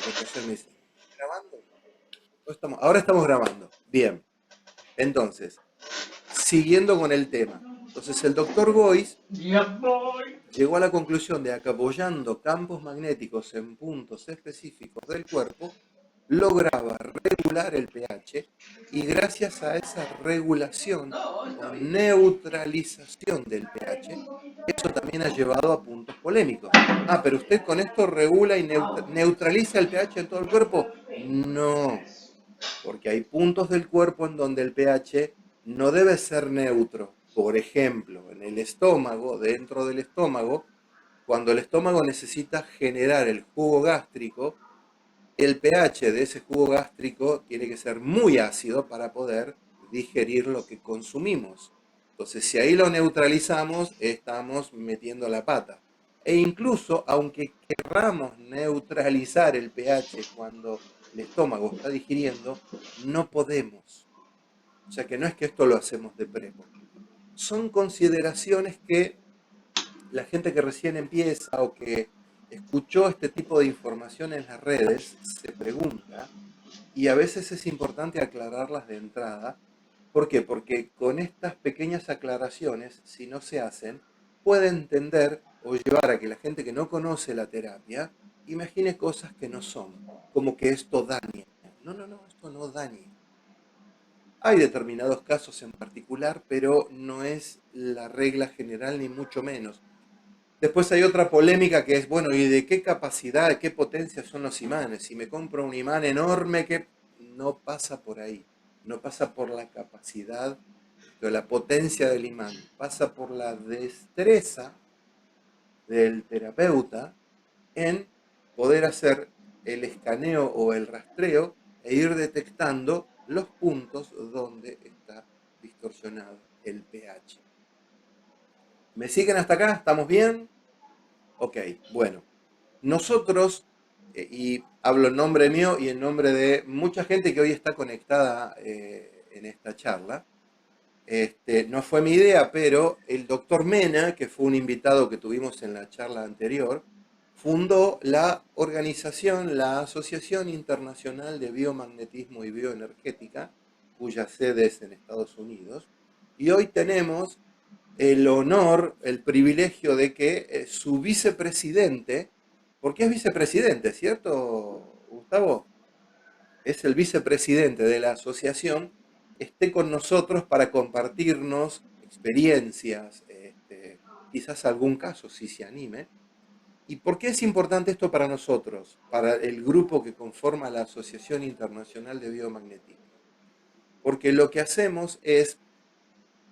porque ayer me dice, ¿grabando? Ahora estamos grabando. Bien. Entonces, siguiendo con el tema. Entonces, el doctor Boyce llegó a la conclusión de que apoyando campos magnéticos en puntos específicos del cuerpo, lograba regular el pH y gracias a esa regulación o neutralización del pH, eso también ha llevado a puntos polémicos. Ah, pero usted con esto regula y neutraliza el pH en todo el cuerpo. No, porque hay puntos del cuerpo en donde el pH no debe ser neutro. Por ejemplo, en el estómago, dentro del estómago, cuando el estómago necesita generar el jugo gástrico, el pH de ese jugo gástrico tiene que ser muy ácido para poder digerir lo que consumimos. Entonces, si ahí lo neutralizamos, estamos metiendo la pata. E incluso, aunque querramos neutralizar el pH cuando el estómago está digiriendo, no podemos. O sea que no es que esto lo hacemos de prepo. Son consideraciones que la gente que recién empieza o que escuchó este tipo de información en las redes se pregunta, y a veces es importante aclararlas de entrada. ¿Por qué? Porque con estas pequeñas aclaraciones, si no se hacen, puede entender o llevar a que la gente que no conoce la terapia imagine cosas que no son, como que esto daña. No, no, no, esto no daña. Hay determinados casos en particular, pero no es la regla general ni mucho menos. Después hay otra polémica que es, bueno, ¿y de qué capacidad, de qué potencia son los imanes? Si me compro un imán enorme, que no pasa por ahí, no pasa por la capacidad, la potencia del imán, pasa por la destreza del terapeuta en poder hacer el escaneo o el rastreo e ir detectando los puntos donde está distorsionado el pH. ¿Me siguen hasta acá? ¿Estamos bien? Ok, bueno. Nosotros, y hablo en nombre mío y en nombre de mucha gente que hoy está conectada en esta charla, no fue mi idea, pero el doctor Mena, que fue un invitado que tuvimos en la charla anterior, fundó la organización, la Asociación Internacional de Biomagnetismo y Bioenergética, cuya sede es en Estados Unidos, y hoy tenemos el honor, el privilegio de que su vicepresidente, porque es vicepresidente, ¿cierto, Gustavo? Es el vicepresidente de la asociación, esté con nosotros para compartirnos experiencias, quizás algún caso si se anime. ¿Y por qué es importante esto para nosotros, para el grupo que conforma la Asociación Internacional de Biomagnetismo? Porque lo que hacemos es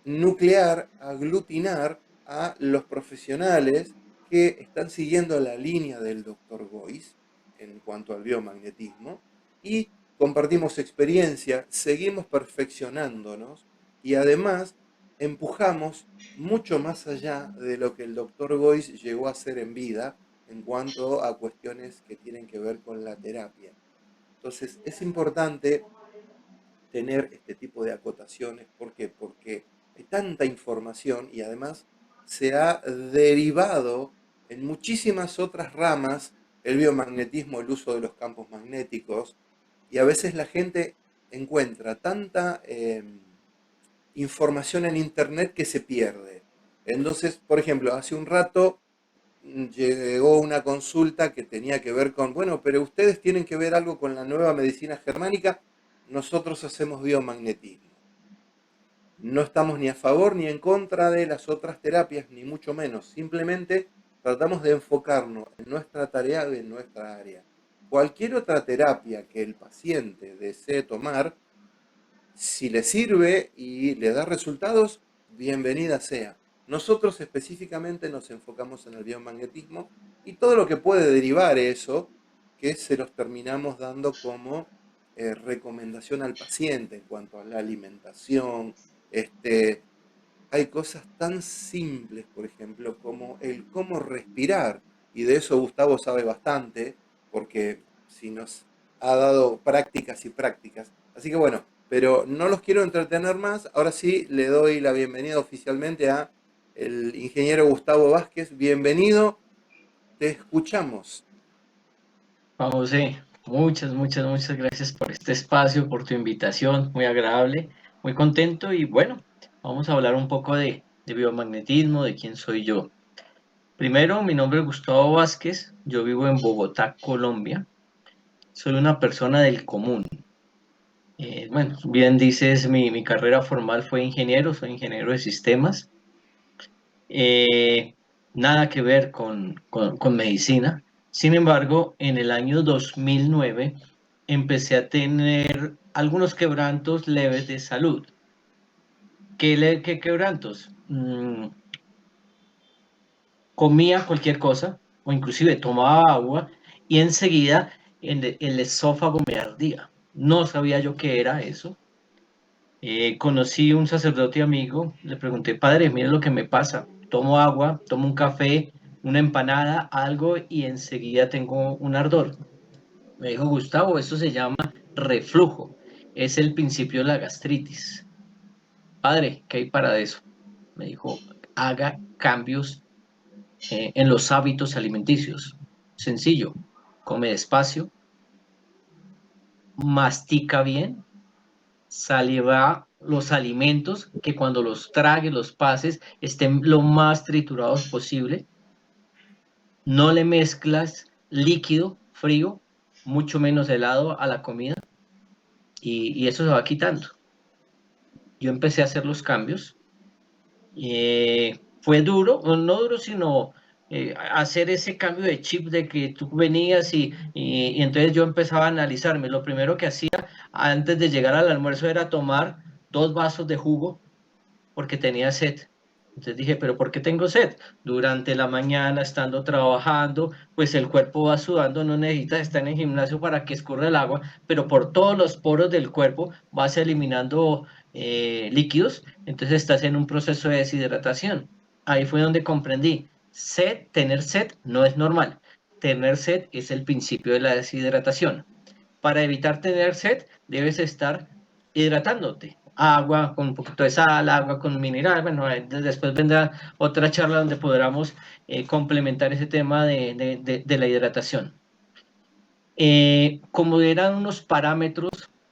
nuclear, aglutinar a los profesionales que están siguiendo la línea del doctor Boyce en cuanto al biomagnetismo y compartimos experiencia, seguimos perfeccionándonos y además empujamos mucho más allá de lo que el doctor Boyce llegó a hacer en vida en cuanto a cuestiones que tienen que ver con la terapia. Entonces es importante tener este tipo de acotaciones. ¿Por qué? Porque hay tanta información y además se ha derivado en muchísimas otras ramas el biomagnetismo, el uso de los campos magnéticos, y a veces la gente encuentra tanta información en internet que se pierde. Entonces, por ejemplo, hace un rato llegó una consulta que tenía que ver con, bueno, pero ustedes tienen que ver algo con la nueva medicina germánica, nosotros hacemos biomagnetismo. No estamos ni a favor ni en contra de las otras terapias, ni mucho menos. Simplemente tratamos de enfocarnos en nuestra tarea y en nuestra área. Cualquier otra terapia que el paciente desee tomar, si le sirve y le da resultados, bienvenida sea. Nosotros específicamente nos enfocamos en el biomagnetismo y todo lo que puede derivar eso, que se los terminamos dando como recomendación al paciente en cuanto a la alimentación. Hay cosas tan simples, por ejemplo, como el cómo respirar, y de eso Gustavo sabe bastante, porque si nos ha dado prácticas y prácticas. Así que bueno, pero no los quiero entretener más. Ahora sí le doy la bienvenida oficialmente a el ingeniero Gustavo Vázquez. Bienvenido, te escuchamos. Juan José, Muchas gracias por este espacio, por tu invitación, muy agradable, muy contento y bueno, vamos a hablar un poco de biomagnetismo, de quién soy yo. Primero, mi nombre es Gustavo Vázquez, yo vivo en Bogotá, Colombia, soy una persona del común. Bueno, bien dices, mi carrera formal fue ingeniero, soy ingeniero de sistemas, eh, nada que ver con medicina. Sin embargo, en el año 2009 empecé a tener algunos quebrantos leves de salud. ¿Qué quebrantos? Comía cualquier cosa o inclusive tomaba agua y enseguida el esófago me ardía. No sabía yo qué era eso. Conocí un sacerdote amigo, le pregunté, padre, mire lo que me pasa, tomo agua, tomo un café, una empanada, algo y enseguida tengo un ardor. Me dijo, Gustavo, esto se llama reflujo, es el principio de la gastritis. Padre, ¿qué hay para eso? Me dijo, haga cambios en los hábitos alimenticios. Sencillo, come despacio, mastica bien, saliva los alimentos que cuando los tragues, los pases, estén lo más triturados posible. No le mezclas líquido, frío, mucho menos helado a la comida y eso se va quitando. Yo empecé a hacer los cambios. Fue duro, no duro, sino hacer ese cambio de chip de que tú venías y entonces yo empezaba a analizarme. Lo primero que hacía antes de llegar al almuerzo era tomar 2 vasos de jugo porque tenía sed. Entonces dije, pero ¿por qué tengo sed? Durante la mañana, estando trabajando, pues el cuerpo va sudando, no necesitas estar en el gimnasio para que escurra el agua, pero por todos los poros del cuerpo vas eliminando líquidos, entonces estás en un proceso de deshidratación. Ahí fue donde comprendí, tener sed no es normal, tener sed es el principio de la deshidratación. Para evitar tener sed, debes estar hidratándote. Agua con un poquito de sal, agua con mineral. Bueno, después vendrá otra charla donde podamos complementar ese tema de la hidratación. Como eran unos parámetros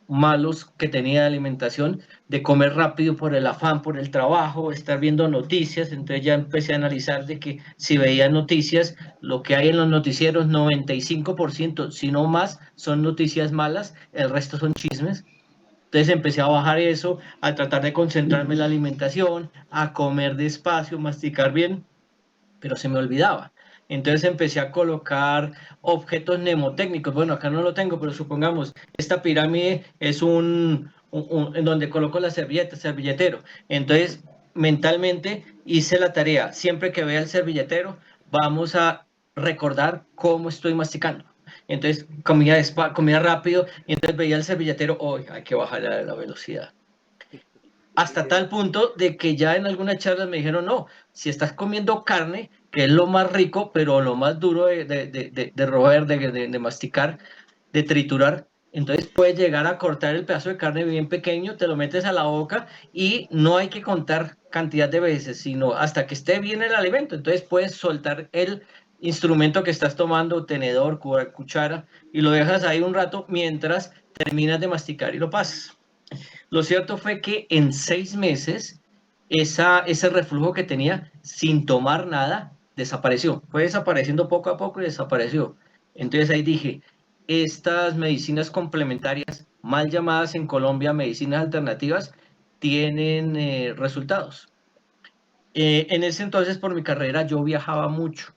malos que tenía de alimentación, de comer rápido por el afán, por el trabajo, estar viendo noticias, entonces ya empecé a analizar de que si veía noticias, lo que hay en los noticieros, 95%, si no más, son noticias malas, el resto son chismes. Entonces empecé a bajar eso, a tratar de concentrarme en la alimentación, a comer despacio, masticar bien, pero se me olvidaba. Entonces empecé a colocar objetos mnemotécnicos. Bueno, acá no lo tengo, pero supongamos, esta pirámide es en donde coloco la servilleta, servilletero. Entonces, mentalmente hice la tarea. Siempre que vea el servilletero, vamos a recordar cómo estoy masticando. Entonces, comía rápido, y entonces veía el servilletero, hoy hay que bajar la velocidad hasta tal punto de que ya en algunas charlas me dijeron, no, si estás comiendo carne, que es lo más rico, pero lo más duro de roer, de masticar, de triturar, entonces puedes llegar a cortar el pedazo de carne bien pequeño, te lo metes a la boca y no hay que contar cantidad de veces, sino hasta que esté bien el alimento. Entonces puedes soltar el instrumento que estás tomando, tenedor, cuchara, y lo dejas ahí un rato mientras terminas de masticar y lo pasas. Lo cierto fue que en 6 meses ese reflujo que tenía sin tomar nada desapareció. Fue desapareciendo poco a poco y desapareció. Entonces ahí dije, estas medicinas complementarias, mal llamadas en Colombia medicinas alternativas, tienen resultados. En ese entonces por mi carrera yo viajaba mucho.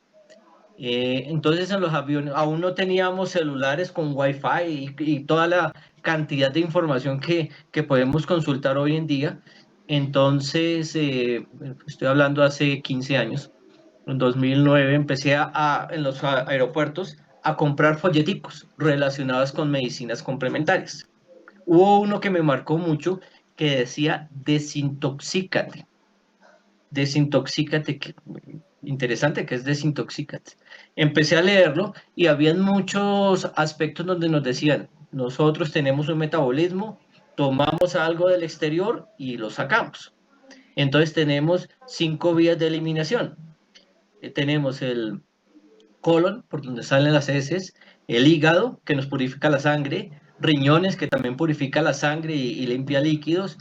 Entonces en los aviones aún no teníamos celulares con Wi-Fi y toda la cantidad de información que podemos consultar hoy en día. Entonces, estoy hablando hace 15 años, en 2009 empecé en los aeropuertos a comprar folleticos relacionados con medicinas complementarias. Hubo uno que me marcó mucho que decía desintoxícate, desintoxícate, interesante que es desintoxícate. Empecé a leerlo y había muchos aspectos donde nos decían, nosotros tenemos un metabolismo, tomamos algo del exterior y lo sacamos. Entonces tenemos 5 vías de eliminación. Tenemos el colon, por donde salen las heces, el hígado, que nos purifica la sangre, riñones, que también purifica la sangre y limpia líquidos,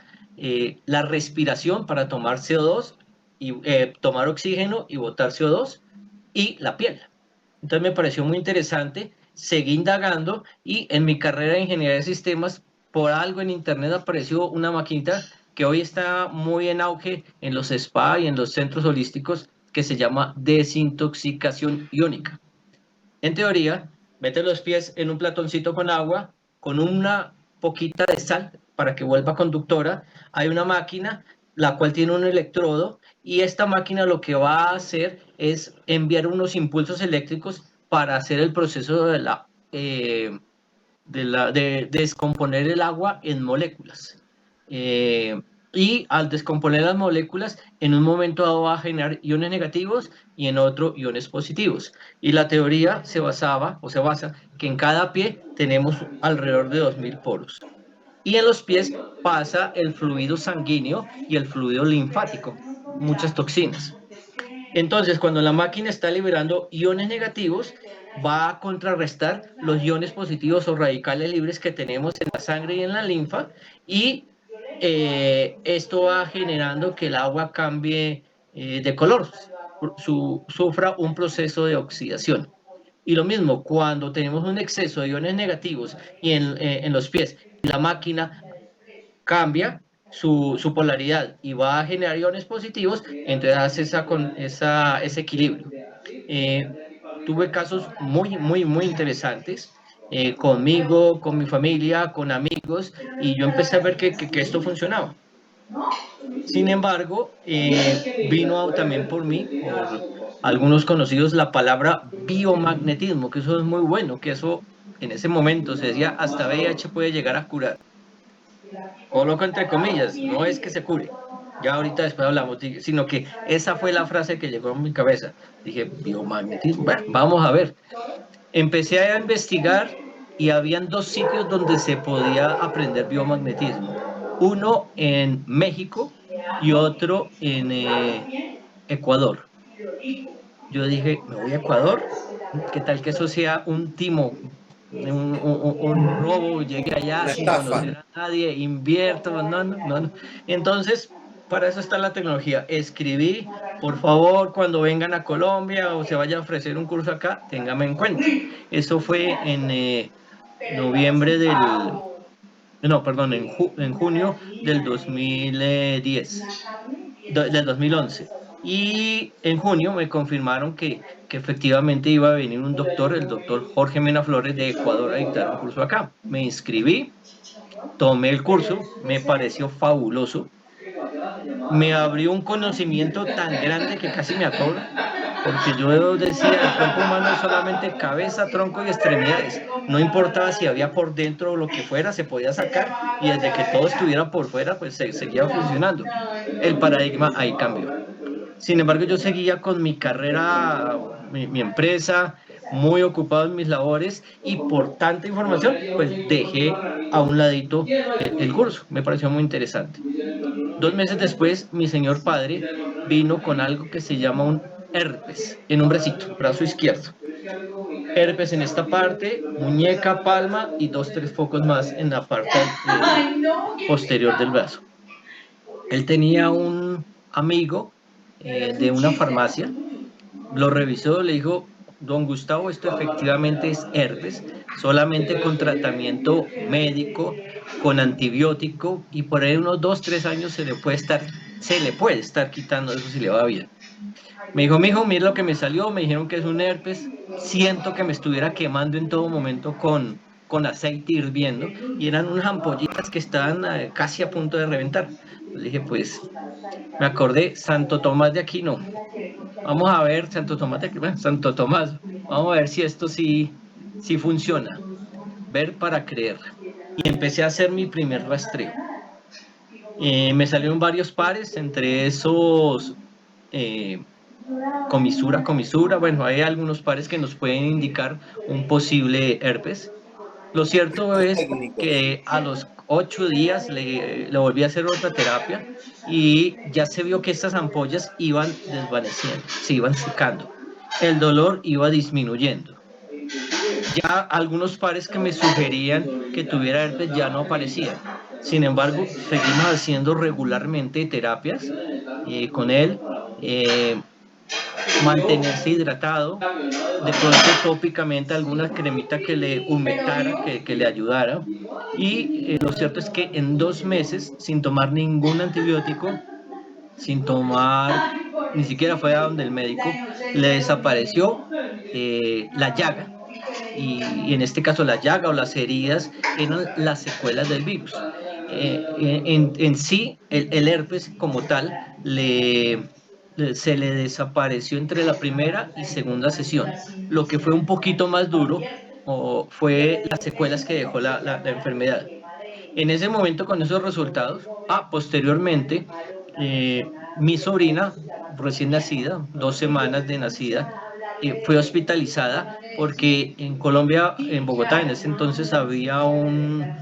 la respiración para tomar CO2 y tomar oxígeno y botar CO2, y la piel. Entonces me pareció muy interesante, seguí indagando y en mi carrera de ingeniería de sistemas, por algo en internet apareció una maquinita que hoy está muy en auge en los spa y en los centros holísticos, que se llama desintoxicación iónica. En teoría, mete los pies en un platoncito con agua, con una poquita de sal para que vuelva conductora. Hay una máquina la cual tiene un electrodo, y esta máquina lo que va a hacer es enviar unos impulsos eléctricos para hacer el proceso de descomponer el agua en moléculas. Y al descomponer las moléculas, en un momento dado va a generar iones negativos y en otro iones positivos. Y la teoría se basa que en cada pie tenemos alrededor de 2000 poros. Y en los pies pasa el fluido sanguíneo y el fluido linfático, muchas toxinas. Entonces, cuando la máquina está liberando iones negativos, va a contrarrestar los iones positivos o radicales libres que tenemos en la sangre y en la linfa, y esto va generando que el agua cambie de color, sufra un proceso de oxidación. Y lo mismo, cuando tenemos un exceso de iones negativos y en los pies, la máquina cambia su polaridad y va a generar iones positivos, entonces hace ese equilibrio. Tuve casos muy interesantes conmigo, con mi familia, con amigos, y yo empecé a ver que esto funcionaba. Sin embargo, vino también por mí, por algunos conocidos, la palabra biomagnetismo, que eso es muy bueno, que eso en ese momento se decía hasta VIH puede llegar a curar. Coloco entre comillas, no es que se cure, ya ahorita después hablamos, sino que esa fue la frase que llegó a mi cabeza. Dije, biomagnetismo, bueno, vamos a ver. Empecé a investigar y habían 2 sitios donde se podía aprender biomagnetismo. Uno en México y otro en Ecuador. Yo dije, me voy a Ecuador, ¿qué tal que eso sea un timo, un robo, llegue allá sin conocer a nadie, invierto, no. Entonces, para eso está la tecnología. Escribí, por favor, cuando vengan a Colombia o se vaya a ofrecer un curso acá, téngame en cuenta. Eso fue en noviembre en junio del 2010, del 2011. Y en junio me confirmaron que efectivamente iba a venir un doctor, el doctor Jorge Mena Flores de Ecuador, a dictar un curso acá. Me inscribí, tomé el curso, me pareció fabuloso. Me abrió un conocimiento tan grande que casi me atoro, porque yo decía, el cuerpo humano es solamente cabeza, tronco y extremidades. No importaba si había por dentro o lo que fuera, se podía sacar, y desde que todo estuviera por fuera, pues seguía funcionando. El paradigma ahí cambió. Sin embargo, yo seguía con mi carrera, mi empresa, muy ocupado en mis labores, y por tanta información, pues dejé a un ladito el curso. Me pareció muy interesante. 2 meses después, mi señor padre vino con algo que se llama un herpes en un bracito, brazo izquierdo. Herpes en esta parte, muñeca, palma y 2, 3 focos más en la parte posterior del brazo. Él tenía un amigo de una farmacia, lo revisó, le dijo, don Gustavo, esto efectivamente es herpes, solamente con tratamiento médico, con antibiótico, y por ahí unos 2, 3 años se le puede estar quitando eso si le va bien. Me dijo, mijo, mira lo que me salió, me dijeron que es un herpes, siento que me estuviera quemando en todo momento con aceite hirviendo, y eran unas ampollitas que estaban casi a punto de reventar. Le dije, pues, me acordé, Santo Tomás de Aquino. Vamos a ver, Santo Tomás, vamos a ver si esto sí funciona. Ver para creer. Y empecé a hacer mi primer rastreo. Me salieron varios pares, entre esos comisura. Bueno, hay algunos pares que nos pueden indicar un posible herpes. Lo cierto es que a los 8 días le volví a hacer otra terapia, y ya se vio que estas ampollas iban desvaneciendo, se iban secando. el dolor iba disminuyendo. Ya algunos pares que me sugerían que tuviera herpes ya no aparecían. Sin embargo, seguimos haciendo regularmente terapias con él, mantenerse hidratado, de pronto tópicamente alguna cremita que le humectara, que le ayudara. Y lo cierto es que en 2 meses, sin tomar ningún antibiótico, sin tomar, ni siquiera fue a donde el médico, le desapareció la llaga. Y en este caso la llaga o las heridas eran las secuelas del virus. En sí, el herpes como tal se le desapareció entre la primera y segunda sesión. Lo que fue un poquito más duro fue las secuelas que dejó la enfermedad. En ese momento, con esos resultados, posteriormente, mi sobrina, recién nacida, 2 semanas de nacida, fue hospitalizada porque en Colombia, en Bogotá, en ese entonces había un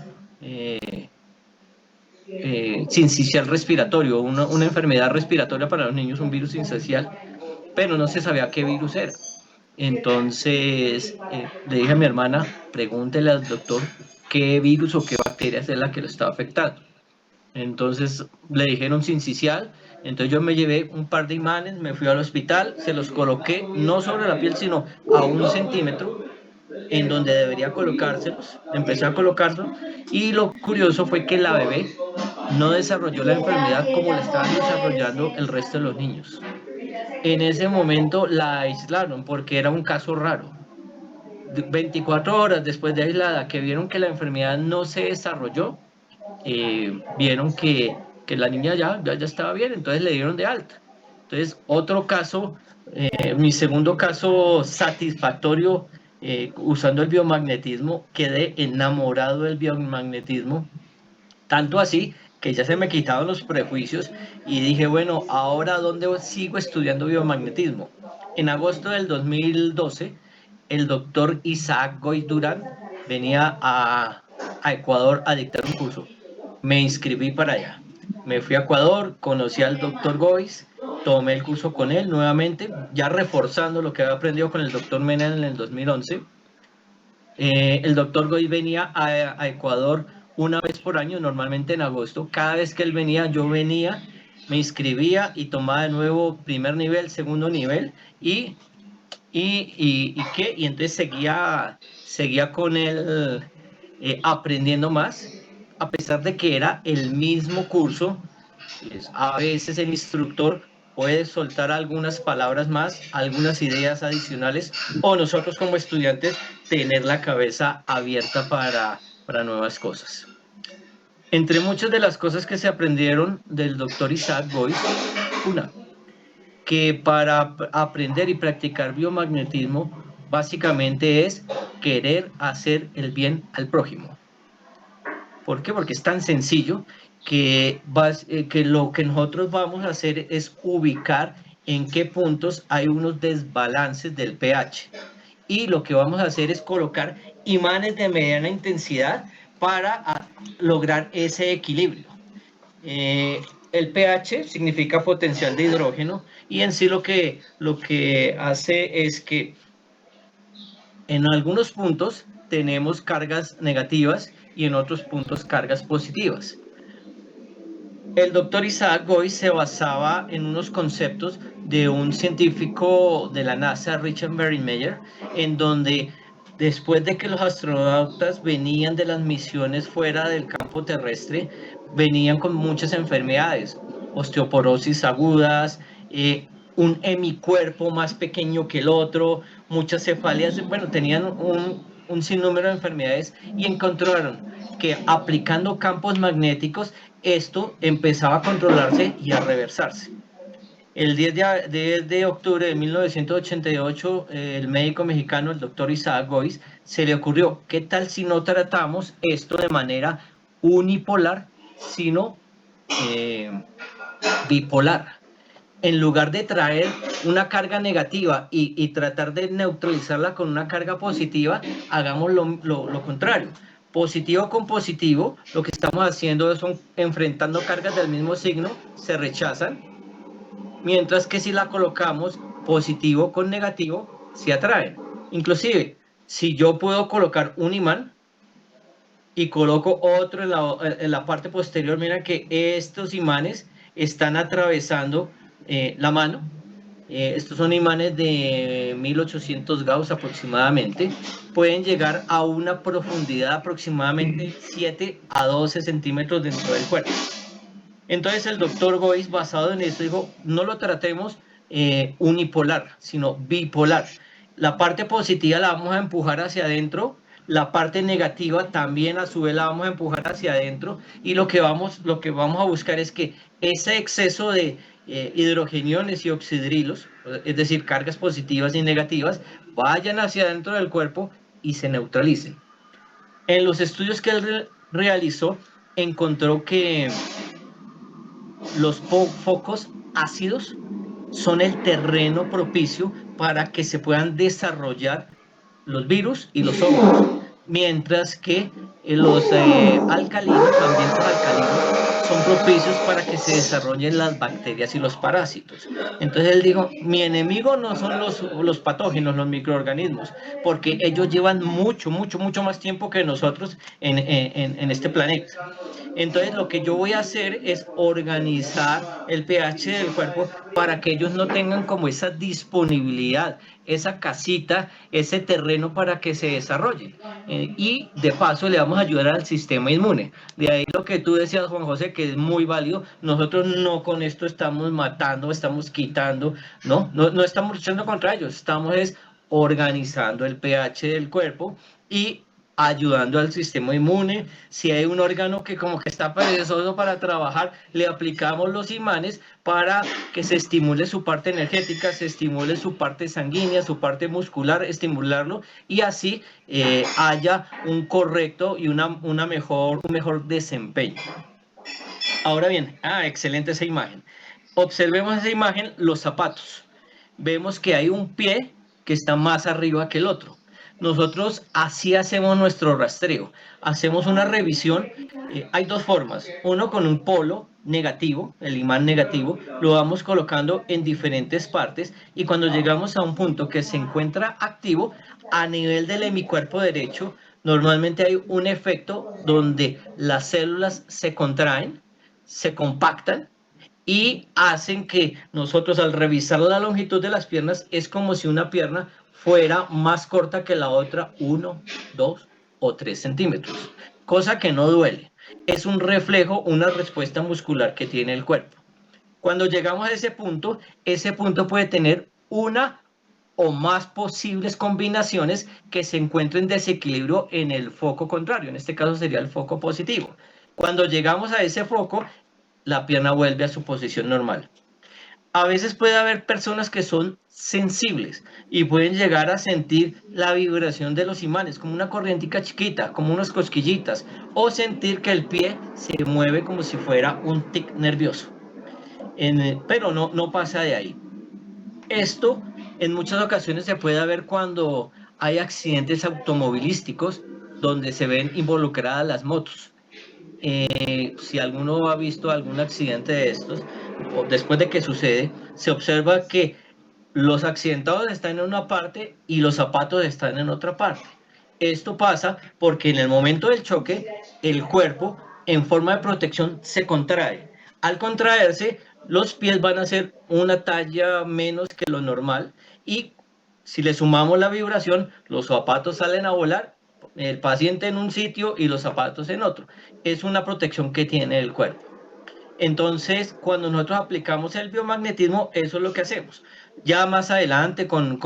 sincicial respiratorio, una enfermedad respiratoria para los niños, un virus sincicial, pero no se sabía qué virus era. Entonces le dije a mi hermana, pregúntele al doctor qué virus o qué bacteria es la que lo estaba afectando. Entonces le dijeron sincicial, entonces yo me llevé un par de imanes, me fui al hospital, se los coloqué no sobre la piel, sino a 1 centímetro, en donde debería colocárselos, empecé a colocárselos, y lo curioso fue que la bebé no desarrolló la enfermedad como la estaban desarrollando el resto de los niños. En ese momento la aislaron porque era un caso raro. 24 horas después de aislada, que vieron que la enfermedad no se desarrolló, vieron que la niña ya estaba bien, entonces le dieron de alta. Entonces, otro caso, mi segundo caso satisfactorio usando el biomagnetismo, quedé enamorado del biomagnetismo, tanto así que ya se me quitaban los prejuicios y dije, bueno, ahora ¿dónde sigo estudiando biomagnetismo? En agosto del 2012, el doctor Isaac Goy Durán venía a Ecuador a dictar un curso. Me inscribí para allá. Me fui a Ecuador, conocí al doctor Gois, tomé el curso con él nuevamente, ya reforzando lo que había aprendido con el doctor Mena en el 2011. El doctor Gois venía a Ecuador una vez por año, normalmente en agosto. Cada vez que él venía, yo venía, me inscribía y tomaba de nuevo primer nivel, segundo nivel, y entonces seguía con él aprendiendo más, a pesar de que era el mismo curso. Pues, a veces el instructor puede soltar algunas palabras más, algunas ideas adicionales, o nosotros como estudiantes tener la cabeza abierta para nuevas cosas. Entre muchas de las cosas que se aprendieron del doctor Isaac Gois, una, que para aprender y practicar biomagnetismo básicamente es querer hacer el bien al prójimo. ¿Por qué? Porque es tan sencillo que lo que nosotros vamos a hacer es ubicar en qué puntos hay unos desbalances del pH. Y lo que vamos a hacer es colocar imanes de mediana intensidad para lograr ese equilibrio. El pH significa potencial de hidrógeno, y en sí lo que hace es que en algunos puntos tenemos cargas negativas y en otros puntos cargas positivas. El doctor Isaac Gois se basaba en unos conceptos de un científico de la NASA, Richard Meyer, en donde después de que los astronautas venían de las misiones fuera del campo terrestre, venían con muchas enfermedades, osteoporosis agudas, un hemicuerpo más pequeño que el otro, muchas cefalias, bueno, tenían un sinnúmero de enfermedades, y encontraron que aplicando campos magnéticos esto empezaba a controlarse y a reversarse. El 10 de octubre de 1988, el médico mexicano, el doctor Isaac Gois, se le ocurrió, ¿qué tal si no tratamos esto de manera unipolar, sino bipolar? En lugar de traer una carga negativa y tratar de neutralizarla con una carga positiva, hagamos lo contrario. Positivo con positivo, lo que estamos haciendo es enfrentando cargas del mismo signo, se rechazan, mientras que si la colocamos positivo con negativo se atraen. Inclusive, si yo puedo colocar un imán y coloco otro en la parte posterior, mira que estos imanes están atravesando la mano. Estos son imanes de 1800 Gauss aproximadamente. Pueden llegar a una profundidad aproximadamente 7 a 12 centímetros dentro del cuerpo. Entonces el doctor Gois, basado en eso, dijo, no lo tratemos unipolar, sino bipolar. La parte positiva la vamos a empujar hacia adentro, la parte negativa también a su vez la vamos a empujar hacia adentro, y lo que vamos a buscar es que ese exceso de hidrogeniones y oxidrilos, es decir, cargas positivas y negativas, vayan hacia adentro del cuerpo y se neutralicen. En los estudios que él realizó, encontró que los focos ácidos son el terreno propicio para que se puedan desarrollar los virus y los hongos, mientras que los alcalinos, ambientes alcalinos, son propicios para que se desarrollen las bacterias y los parásitos. Entonces él dijo, mi enemigo no son los patógenos, los microorganismos, porque ellos llevan mucho más tiempo que nosotros en este planeta. Entonces lo que yo voy a hacer es organizar el pH del cuerpo para que ellos no tengan como esa disponibilidad, esa casita, ese terreno para que se desarrollen. Y de paso le vamos a ayudar al sistema inmune. De ahí lo que tú decías, Juan José, que es muy válido. Nosotros no con esto estamos matando, estamos quitando, no estamos luchando contra ellos, estamos es organizando el pH del cuerpo y ayudando al sistema inmune. Si hay un órgano que como que está perezoso para trabajar, le aplicamos los imanes para que se estimule su parte energética, se estimule su parte sanguínea, su parte muscular, estimularlo y así haya un correcto y un mejor desempeño. Ahora bien, excelente esa imagen. Observemos esa imagen, los zapatos. Vemos que hay un pie que está más arriba que el otro. Nosotros así hacemos nuestro rastreo. Hacemos una revisión. Hay dos formas. Uno con un polo negativo, el imán negativo, lo vamos colocando en diferentes partes y cuando llegamos a un punto que se encuentra activo, a nivel del hemicuerpo derecho, normalmente hay un efecto donde las células se contraen, se compactan y hacen que nosotros al revisar la longitud de las piernas es como si una pierna fuera más corta que la otra 1, 2 o 3 centímetros, cosa que no duele. Es un reflejo, una respuesta muscular que tiene el cuerpo. Cuando llegamos a ese punto puede tener una o más posibles combinaciones que se encuentren en desequilibrio en el foco contrario, en este caso sería el foco positivo. Cuando llegamos a ese foco, la pierna vuelve a su posición normal. A veces puede haber personas que son sensibles y pueden llegar a sentir la vibración de los imanes, como una corrientica chiquita, como unas cosquillitas, o sentir que el pie se mueve como si fuera un tic nervioso. Pero no pasa de ahí. Esto en muchas ocasiones se puede ver cuando hay accidentes automovilísticos donde se ven involucradas las motos. Si alguno ha visto algún accidente de estos, después de que sucede, se observa que los accidentados están en una parte y los zapatos están en otra parte. Esto pasa porque en el momento del choque, el cuerpo en forma de protección se contrae. Al contraerse, los pies van a ser una talla menos que lo normal y si le sumamos la vibración, los zapatos salen a volar, el paciente en un sitio y los zapatos en otro. Es una protección que tiene el cuerpo. Entonces, cuando nosotros aplicamos el biomagnetismo, eso es lo que hacemos. Ya más adelante, con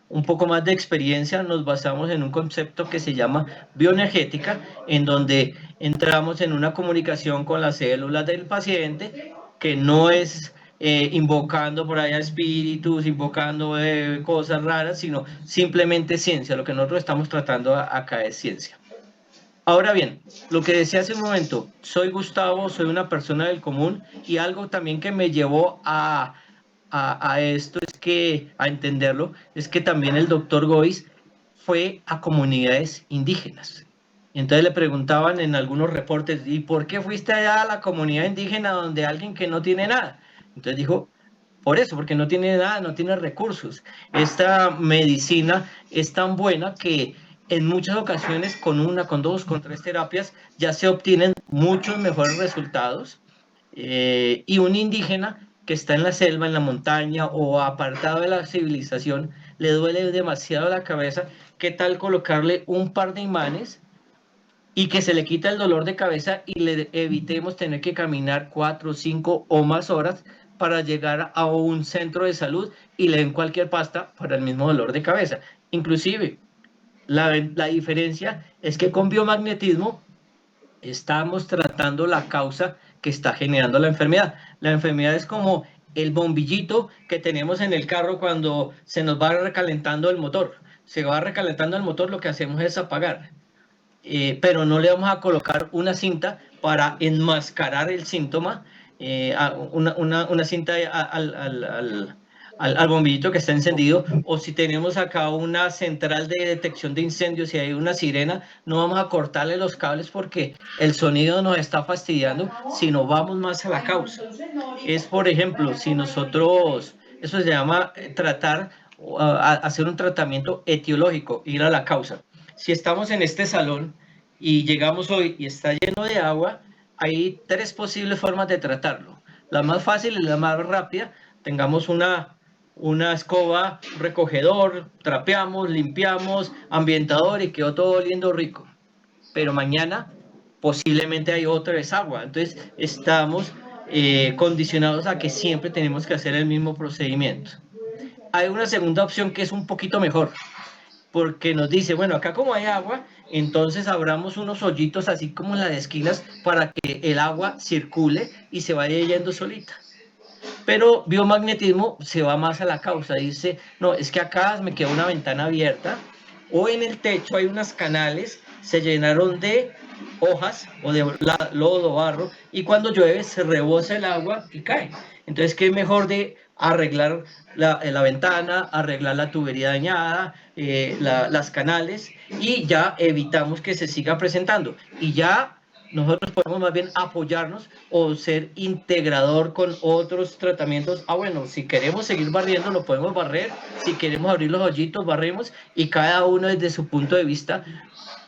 un poco más de experiencia, nos basamos en un concepto que se llama bioenergética, en donde entramos en una comunicación con las células del paciente, que no es invocando por allá espíritus, invocando cosas raras, sino simplemente ciencia. Lo que nosotros estamos tratando acá es ciencia. Ahora bien, lo que decía hace un momento, soy Gustavo, soy una persona del común y algo también que me llevó a esto a entenderlo, es que también el doctor Gois fue a comunidades indígenas. Entonces le preguntaban en algunos reportes, ¿y por qué fuiste allá a la comunidad indígena donde alguien que no tiene nada? Entonces dijo, Por eso, porque no tiene nada, no tiene recursos. Esta medicina es tan buena que en muchas ocasiones con una, con dos, con tres terapias ya se obtienen muchos mejores resultados. Y un indígena que está en la selva, en la montaña o apartado de la civilización, le duele demasiado la cabeza. ¿Qué tal colocarle un par de imanes y que se le quita el dolor de cabeza y le evitemos tener que caminar 4, 5 o más horas para llegar a un centro de salud y le den cualquier pasta para el mismo dolor de cabeza? Inclusive, la diferencia es que con biomagnetismo estamos tratando la causa que está generando la enfermedad. La enfermedad es como el bombillito que tenemos en el carro cuando se nos va recalentando el motor. Se va recalentando el motor, lo que hacemos es apagar, pero no le vamos a colocar una cinta para enmascarar el síntoma, una cinta al bombillito que está encendido, o si tenemos acá una central de detección de incendios y hay una sirena, no vamos a cortarle los cables porque el sonido nos está fastidiando, sino vamos más a la causa. Es, por ejemplo, si nosotros, eso se llama tratar, hacer un tratamiento etiológico, ir a la causa. Si estamos en este salón y llegamos hoy y está lleno de agua, hay tres posibles formas de tratarlo. La más fácil y la más rápida, tengamos una escoba, un recogedor, trapeamos, limpiamos, ambientador y quedó todo oliendo rico. Pero mañana posiblemente hay otra vez agua. Entonces estamos condicionados a que siempre tenemos que hacer el mismo procedimiento. Hay una segunda opción que es un poquito mejor, porque nos dice, bueno, acá como hay agua, entonces abramos unos hoyitos así como en las esquinas para que el agua circule y se vaya yendo solita. Pero biomagnetismo se va más a la causa, dice, no, es que acá me queda una ventana abierta o en el techo hay unos canales, se llenaron de hojas o de lodo, barro, y cuando llueve se rebosa el agua y cae. Entonces, ¿qué es mejor de arreglar la ventana, arreglar la tubería dañada, las canales, y ya evitamos que se siga presentando? Y ya nosotros podemos más bien apoyarnos o ser integrador con otros tratamientos. Ah, bueno, si queremos seguir barriendo, lo podemos barrer. Si queremos abrir los hoyitos, barremos. Y cada uno desde su punto de vista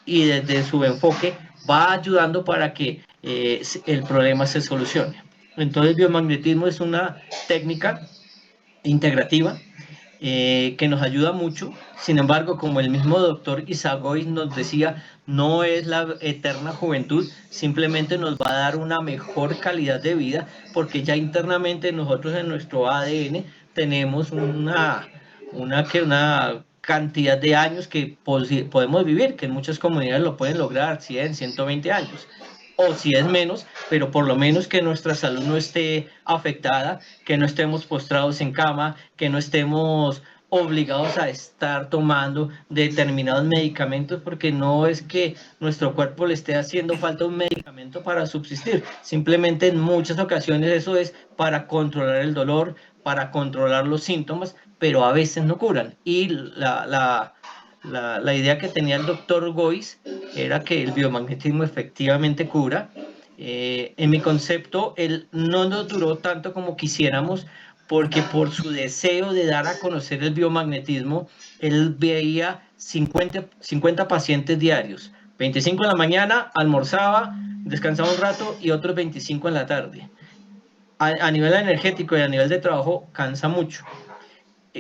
y desde su enfoque va ayudando para que el problema se solucione. Entonces, biomagnetismo es una técnica integrativa que nos ayuda mucho. Sin embargo, como el mismo doctor Isagoy nos decía, no es la eterna juventud, simplemente nos va a dar una mejor calidad de vida, porque ya internamente nosotros en nuestro ADN tenemos una cantidad de años que podemos vivir, que en muchas comunidades lo pueden lograr, 100, 120 años. O si es menos, pero por lo menos que nuestra salud no esté afectada, que no estemos postrados en cama, que no estemos obligados a estar tomando determinados medicamentos, porque no es que nuestro cuerpo le esté haciendo falta un medicamento para subsistir, simplemente en muchas ocasiones eso es para controlar el dolor, para controlar los síntomas, pero a veces no curan. Y la idea que tenía el doctor Gois era que el biomagnetismo efectivamente cura. En mi concepto, él no nos duró tanto como quisiéramos, porque por su deseo de dar a conocer el biomagnetismo, él veía 50 pacientes diarios. 25 en la mañana, almorzaba, descansaba un rato y otros 25 en la tarde. A nivel energético y a nivel de trabajo, cansa mucho.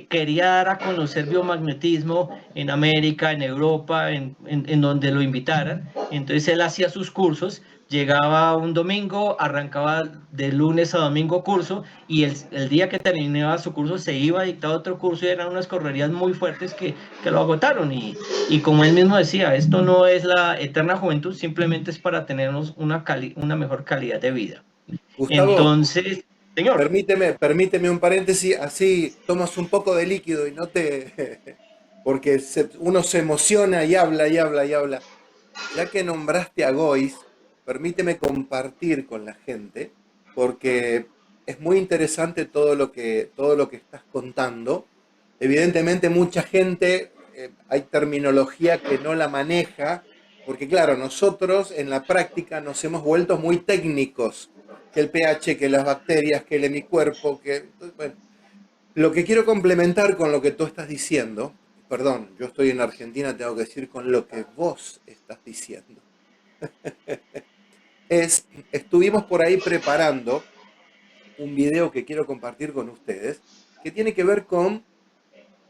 Quería dar a conocer biomagnetismo en América, en Europa, en donde lo invitaran. Entonces él hacía sus cursos, llegaba un domingo, arrancaba de lunes a domingo curso, y el día que terminaba su curso se iba a dictar otro curso, y eran unas correrías muy fuertes que lo agotaron. Y como él mismo decía, esto no es la eterna juventud, simplemente es para tenernos una mejor calidad de vida. Gustavo, Entonces, señor. permíteme un paréntesis, así tomas un poco de líquido y no te... porque uno se emociona y habla y habla y habla. Ya que nombraste a Gois, permíteme compartir con la gente, porque es muy interesante todo lo que estás contando. Evidentemente mucha gente, hay terminología que no la maneja, porque claro, nosotros en la práctica nos hemos vuelto muy técnicos, que el pH, que las bacterias, que el hemicuerpo, que... Bueno. Lo que quiero complementar con lo que tú estás diciendo, perdón, yo estoy en Argentina, tengo que decir con lo que vos estás diciendo, estuvimos por ahí preparando un video que quiero compartir con ustedes, que tiene que ver con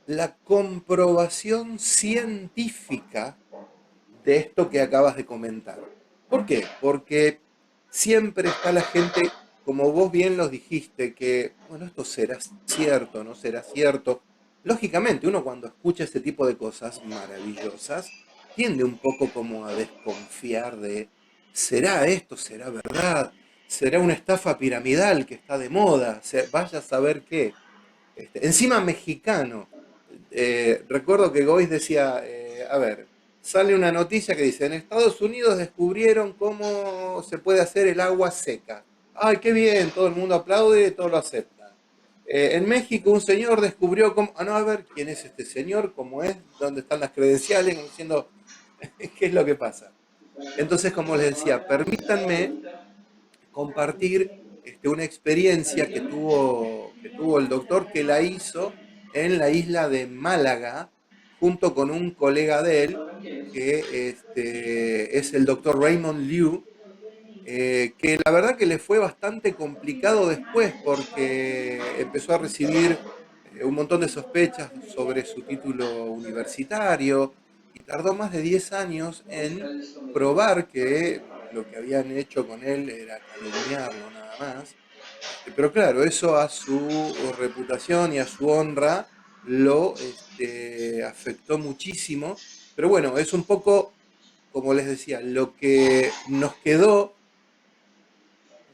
la comprobación científica de esto que acabas de comentar. ¿Por qué? Porque siempre está la gente, como vos bien los dijiste, que, bueno, esto será cierto, no será cierto. Lógicamente, uno cuando escucha este tipo de cosas maravillosas, tiende un poco como a desconfiar de, ¿será esto? ¿Será verdad? ¿Será una estafa piramidal que está de moda? Vaya a saber qué. Encima mexicano. Recuerdo que Gois decía, a ver, sale una noticia que dice, en Estados Unidos descubrieron cómo se puede hacer el agua seca. Ay, qué bien, todo el mundo aplaude y todo lo acepta. En México un señor descubrió cómo... Ah, no, a ver, ¿quién es este señor? ¿Cómo es? ¿Dónde están las credenciales? Como diciendo, ¿qué es lo que pasa? Entonces, como les decía, permítanme compartir una experiencia que tuvo el doctor, que la hizo en la isla de Málaga, junto con un colega de él, que es el doctor Raymond Liu, que la verdad que le fue bastante complicado después porque empezó a recibir un montón de sospechas sobre su título universitario y tardó más de 10 años en probar que lo que habían hecho con él era calumniarlo nada más. Pero claro, eso a su reputación y a su honra lo afectó muchísimo. Pero bueno, es un poco, como les decía, lo que nos quedó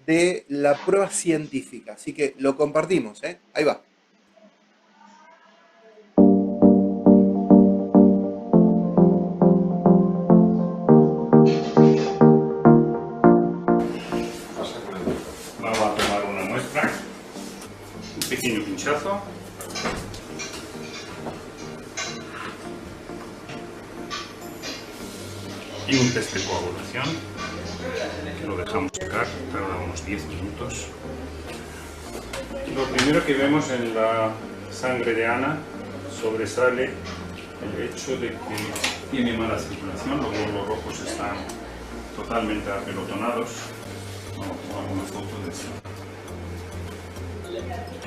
de la prueba científica. Así que lo compartimos, ¿eh? Ahí va. Vamos a tomar una muestra, un pequeño pinchazo. Y un test de coagulación, que lo dejamos secar, tarda unos 10 minutos. Lo primero que vemos en la sangre de Ana sobresale el hecho de que tiene mala circulación, los glóbulos rojos están totalmente apelotonados. Vamos a tomar una foto de eso.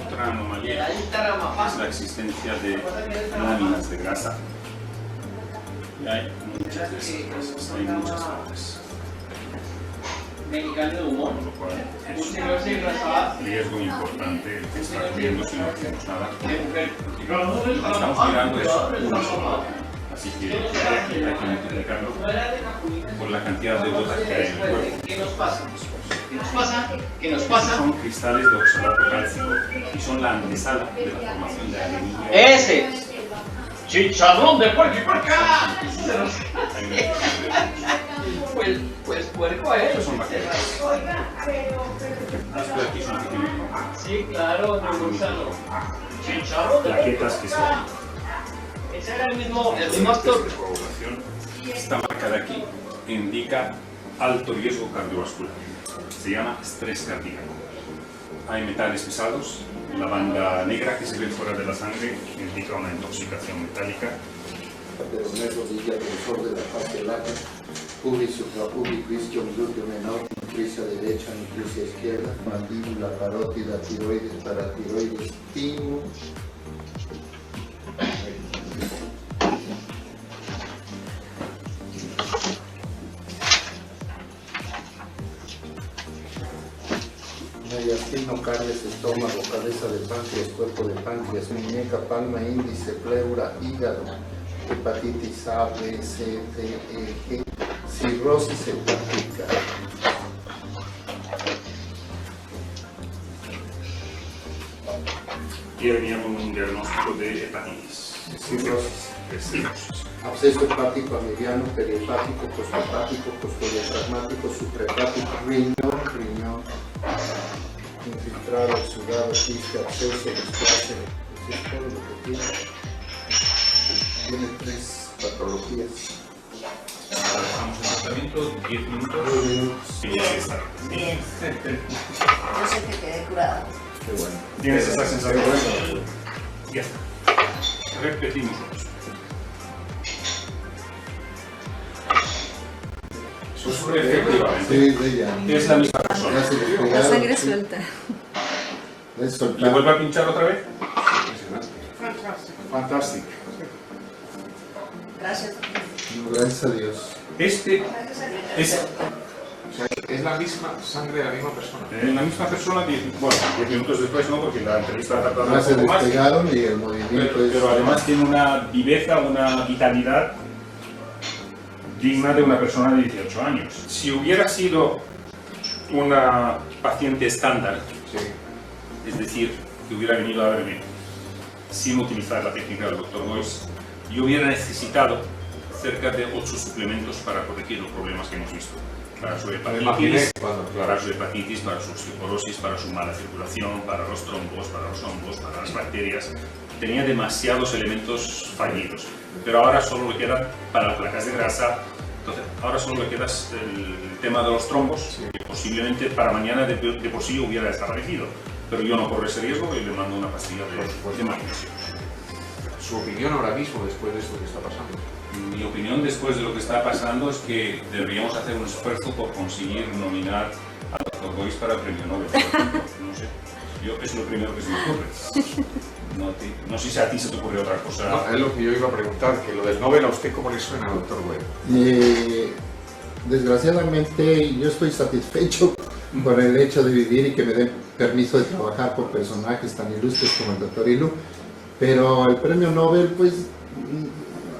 Otra anomalía es la existencia de láminas de grasa. Y hay muchas de esas grasas, hay muchas partes. Con lo cual es un riesgo importante el que está corriendo si no hacemos nada. Estamos mirando eso una sola. Así que hay que multiplicarlo por la cantidad de gotas que hay en el cuerpo. ¿Qué nos pasa? ¿Qué nos pasa? Son cristales de oxalato cálcico y son la antesala de la formación de anemia. ¡Ese! ¡Chicharrón de puerco y puerca! Pues puerco es. Estos son bacterias. Esto de aquí son pequeños. Sí, claro, de gusano. Chicharrón de Plaquetas que son Ese era el mismo actor. de coagulación. Esta marca de aquí indica alto riesgo cardiovascular. Se llama estrés cardíaco. Hay metales pesados. La banda negra que se ve fuera de la sangre indica una intoxicación metálica. Peroné, rodilla, grosor de la parte baja, pubis, suprapúbico, isquion, glúteo menor, nutricia derecha, nutricia izquierda, mandíbula, parótida, tiroides, paratiroides, timo. Mediastino, carnes, estómago, cabeza de páncreas, cuerpo de páncreas, muñeca, palma, índice, pleura, hígado, hepatitis A, B, C, D, E, G, cirrosis hepática. Y veníamos un diagnóstico de hepatitis. Cirrosis. Absceso hepático a mediano, perihepático, posthepático, postdiafragmático, suprahepático, riñón, infiltrado, exudado, quiste, absceso, desplace. Eso es todo lo que tiene. Tiene 3 patologías. Ahora dejamos el tratamiento 10 minutos. 9 minutos. Y ya está. Bien. Yo sé que quedé curada. Qué bueno. ¿Tienes esa sensación? Sí. Ya está. Repetimos eso. Efectivamente. Sí, ya. Es la misma persona. Ya se La despegaron, sangre sí. suelta. Es ¿Le soltar. vuelvo a pinchar otra vez? Fantástico. Gracias. Gracias a Dios. Este es O sea, es la misma sangre de la misma persona. la misma persona, 10 minutos después, no, porque la entrevista ha tardado Ya un se poco más. despegaron y el movimiento es... Pero además tiene una viveza, una vitalidad digna de una persona de 18 años. Si hubiera sido una paciente estándar, Sí. es decir, que hubiera venido a verme sin utilizar la técnica del Dr. Boyce, yo hubiera necesitado cerca de 8 suplementos para corregir los problemas que hemos visto. Para su Me imaginé hepatitis, cuando, para claro. su hepatitis, para su osteoporosis, para su mala circulación, para los trombos, para los hongos, para las bacterias. Tenía demasiados elementos fallidos. Pero ahora solo le queda para las placas de grasa. Entonces, ahora solo le queda el tema de los trombos, que posiblemente para mañana de por sí hubiera desaparecido. Pero yo no corro ese riesgo y le mando una pastilla de magnesio. Su opinión ahora mismo, después de esto que está pasando. Mi opinión después de lo que está pasando es que deberíamos hacer un esfuerzo por conseguir nominar al Dr. Boyce para el premio Nobel. No sé, yo es lo primero que se me ocurre. No sé si a ti se te ocurre otra cosa. No, es lo que yo iba a preguntar, que lo del Nobel a usted, ¿cómo le suena, doctor Güell? Desgraciadamente yo estoy satisfecho con el hecho de vivir y que me den permiso de trabajar con personajes tan ilustres como el doctor Ilu, pero el premio Nobel pues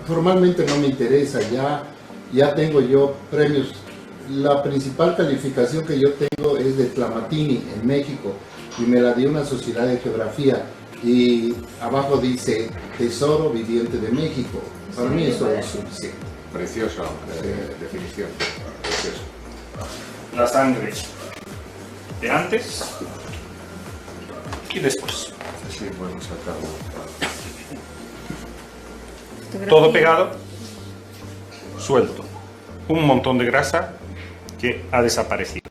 formalmente no me interesa, ya tengo yo premios. La principal calificación que yo tengo es de Tlamatini en México y me la dio una sociedad de geografía y abajo dice Tesoro Viviente de México. Para mí eso es suficiente. Preciosa definición. Preciosa. La sangre de antes y después. Sí, bueno, sacarlo. Todo pegado, suelto. Un montón de grasa que ha desaparecido.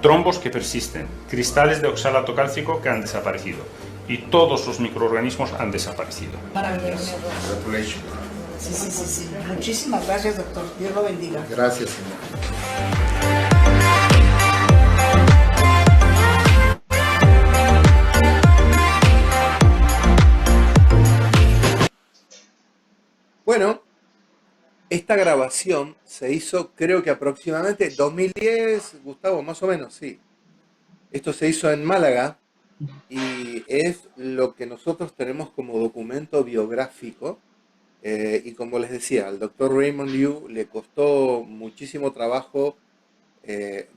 Trombos que persisten. Cristales de oxalato cálcico que han desaparecido. Y todos los microorganismos han desaparecido. Maravilloso. Congratulations. Sí, sí, sí, sí. Muchísimas gracias, doctor. Dios lo bendiga. Gracias, señor. Bueno, esta grabación se hizo creo que aproximadamente 2010, Gustavo, más o menos, sí. Esto se hizo en Málaga y es lo que nosotros tenemos como documento biográfico. Y como les decía, al doctor Raymond Liu le costó muchísimo trabajo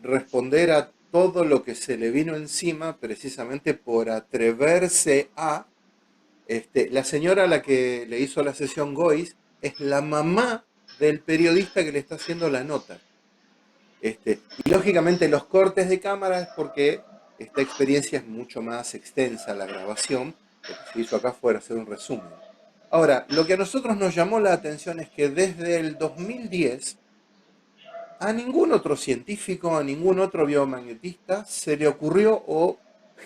responder a todo lo que se le vino encima precisamente por atreverse a... la señora a la que le hizo la sesión Gois es la mamá del periodista que le está haciendo la nota. Y lógicamente los cortes de cámara es porque esta experiencia es mucho más extensa, la grabación, lo que se hizo acá fue hacer un resumen. Ahora, lo que a nosotros nos llamó la atención es que desde el 2010 a ningún otro científico, a ningún otro biomagnetista se le ocurrió o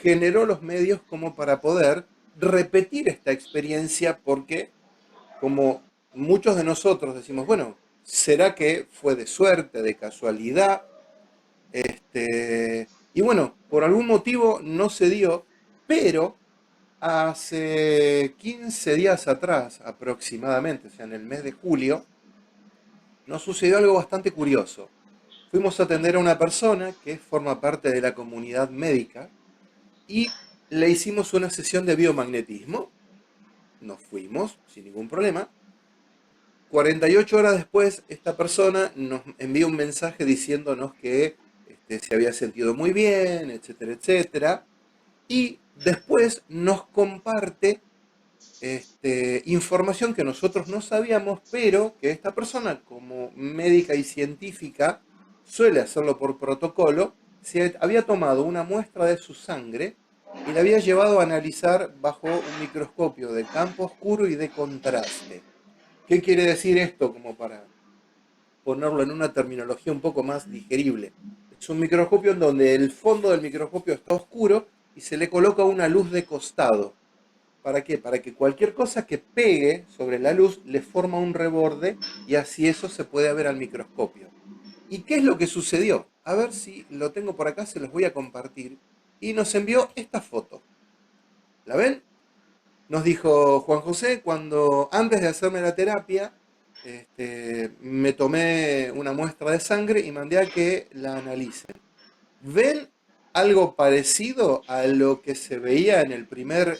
generó los medios como para poder repetir esta experiencia, porque como muchos de nosotros decimos, bueno, ¿será que fue de suerte, de casualidad? Y bueno, por algún motivo no se dio, pero hace 15 días atrás aproximadamente, o sea, en el mes de julio, nos sucedió algo bastante curioso. Fuimos a atender a una persona que forma parte de la comunidad médica y le hicimos una sesión de biomagnetismo. Nos fuimos sin ningún problema. 48 horas después, esta persona nos envía un mensaje diciéndonos que se había sentido muy bien, etcétera, etcétera. Y después nos comparte información que nosotros no sabíamos, pero que esta persona, como médica y científica, suele hacerlo por protocolo, se había tomado una muestra de su sangre y la había llevado a analizar bajo un microscopio de campo oscuro y de contraste. ¿Qué quiere decir esto? Como para ponerlo en una terminología un poco más digerible. Es un microscopio en donde el fondo del microscopio está oscuro y se le coloca una luz de costado ¿para qué? Para que cualquier cosa que pegue sobre la luz le forma un reborde y así eso se puede ver al microscopio. ¿Y qué es lo que sucedió? A ver si lo tengo por acá, se los voy a compartir. Y nos envió esta foto. ¿La ven? Nos dijo Juan José, cuando antes de hacerme la terapia, me tomé una muestra de sangre y mandé a que la analicen. ¿Ven algo parecido a lo que se veía en el primer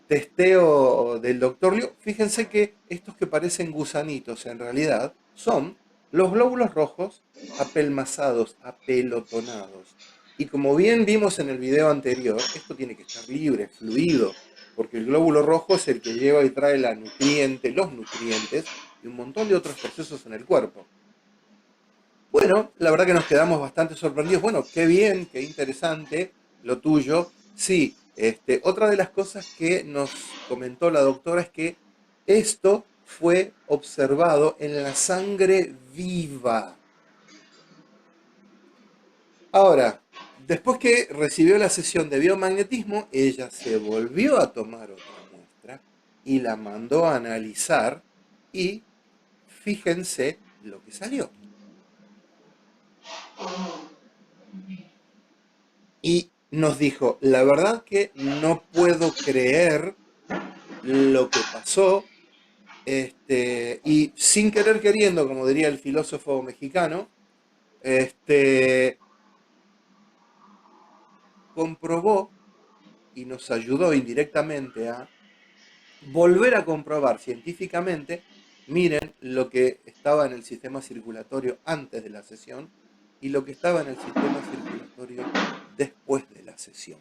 testeo del doctor Liu? Fíjense que estos que parecen gusanitos en realidad son los glóbulos rojos apelmazados, apelotonados. Y como bien vimos en el video anterior, esto tiene que estar libre, fluido, porque el glóbulo rojo es el que lleva y trae los nutrientes y un montón de otros procesos en el cuerpo. Bueno, la verdad que nos quedamos bastante sorprendidos. Bueno, qué bien, qué interesante lo tuyo. Sí, otra de las cosas que nos comentó la doctora es que esto fue observado en la sangre viva. Ahora, después que recibió la sesión de biomagnetismo, ella se volvió a tomar otra muestra y la mandó a analizar y fíjense lo que salió. Y nos dijo, la verdad que no puedo creer lo que pasó, y sin querer queriendo, como diría el filósofo mexicano, comprobó y nos ayudó indirectamente a volver a comprobar científicamente, miren lo que estaba en el sistema circulatorio antes de la sesión y lo que estaba en el sistema circulatorio después de la sesión.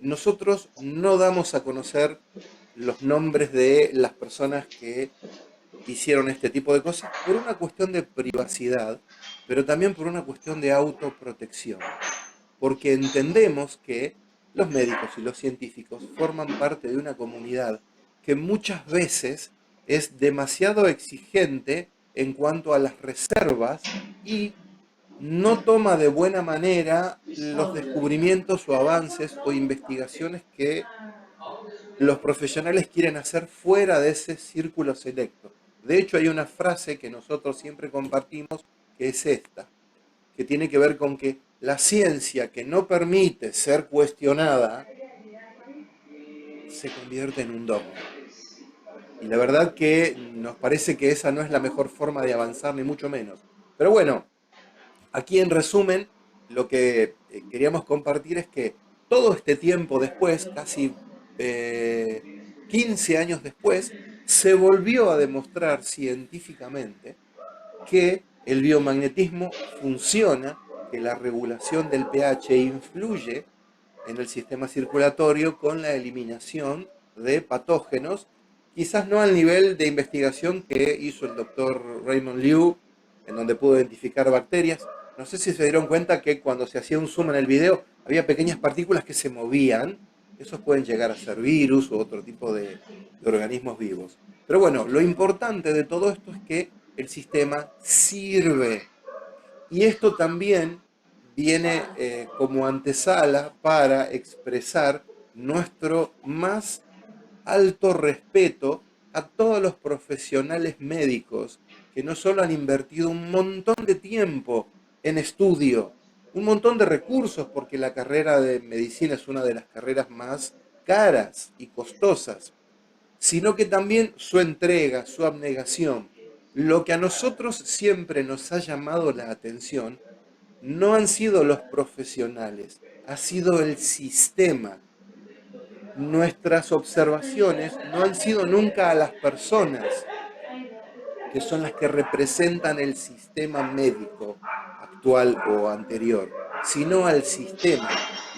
Nosotros no damos a conocer los nombres de las personas que hicieron este tipo de cosas por una cuestión de privacidad, pero también por una cuestión de autoprotección, porque entendemos que los médicos y los científicos forman parte de una comunidad que muchas veces es demasiado exigente en cuanto a las reservas y no toma de buena manera los descubrimientos o avances o investigaciones que los profesionales quieren hacer fuera de ese círculo selecto. De hecho, hay una frase que nosotros siempre compartimos que es esta, que tiene que ver con que la ciencia que no permite ser cuestionada se convierte en un dogma. Y la verdad que nos parece que esa no es la mejor forma de avanzar, ni mucho menos. Pero bueno, aquí en resumen, lo que queríamos compartir es que todo este tiempo después, casi 15 años después, se volvió a demostrar científicamente que el biomagnetismo funciona, que la regulación del pH influye en el sistema circulatorio con la eliminación de patógenos, quizás no al nivel de investigación que hizo el doctor Raymond Liu, en donde pudo identificar bacterias. No sé si se dieron cuenta que cuando se hacía un zoom en el video, había pequeñas partículas que se movían. Esos pueden llegar a ser virus u otro tipo de organismos vivos. Pero bueno, lo importante de todo esto es que el sistema sirve. Y esto también viene como antesala para expresar nuestro más alto respeto a todos los profesionales médicos que no solo han invertido un montón de tiempo en estudio, un montón de recursos, porque la carrera de medicina es una de las carreras más caras y costosas, sino que también su entrega, su abnegación. Lo que a nosotros siempre nos ha llamado la atención no han sido los profesionales, ha sido el sistema. Nuestras observaciones no han sido nunca a las personas, que son las que representan el sistema médico actual o anterior, sino al sistema.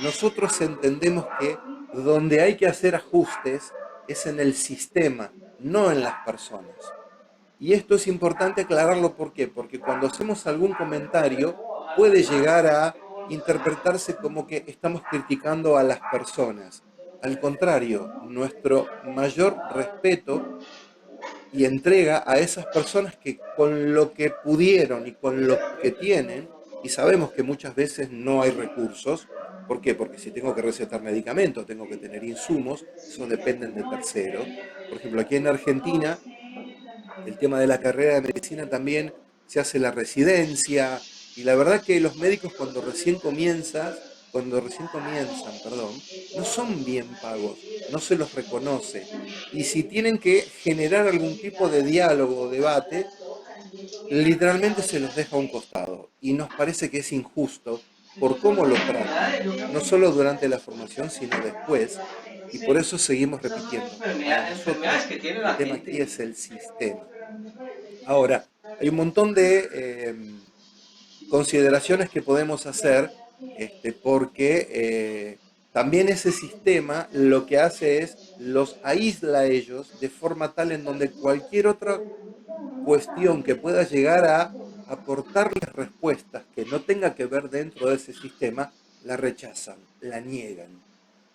Nosotros entendemos que donde hay que hacer ajustes es en el sistema, no en las personas. Y esto es importante aclararlo, ¿por qué? Porque cuando hacemos algún comentario puede llegar a interpretarse como que estamos criticando a las personas. Al contrario, nuestro mayor respeto y entrega a esas personas que con lo que pudieron y con lo que tienen Y sabemos que muchas veces no hay recursos. ¿Por qué? Porque si tengo que recetar medicamentos, tengo que tener insumos, esos dependen de terceros. Por ejemplo, aquí en Argentina, el tema de la carrera de medicina también se hace la residencia, y la verdad que los médicos cuando recién comienzan, perdón, no son bien pagos, no se los reconoce. Y si tienen que generar algún tipo de diálogo o debate, literalmente se los deja a un costado. Y nos parece que es injusto por cómo lo tratan, no solo durante la formación, sino después. Y por eso seguimos repitiendo, para nosotros el tema aquí es el sistema. Ahora, hay un montón de consideraciones que podemos hacer, porque también ese sistema lo que hace es los aísla a ellos de forma tal en donde cualquier otra cuestión que pueda llegar a aportarles respuestas que no tenga que ver dentro de ese sistema, la rechazan, la niegan.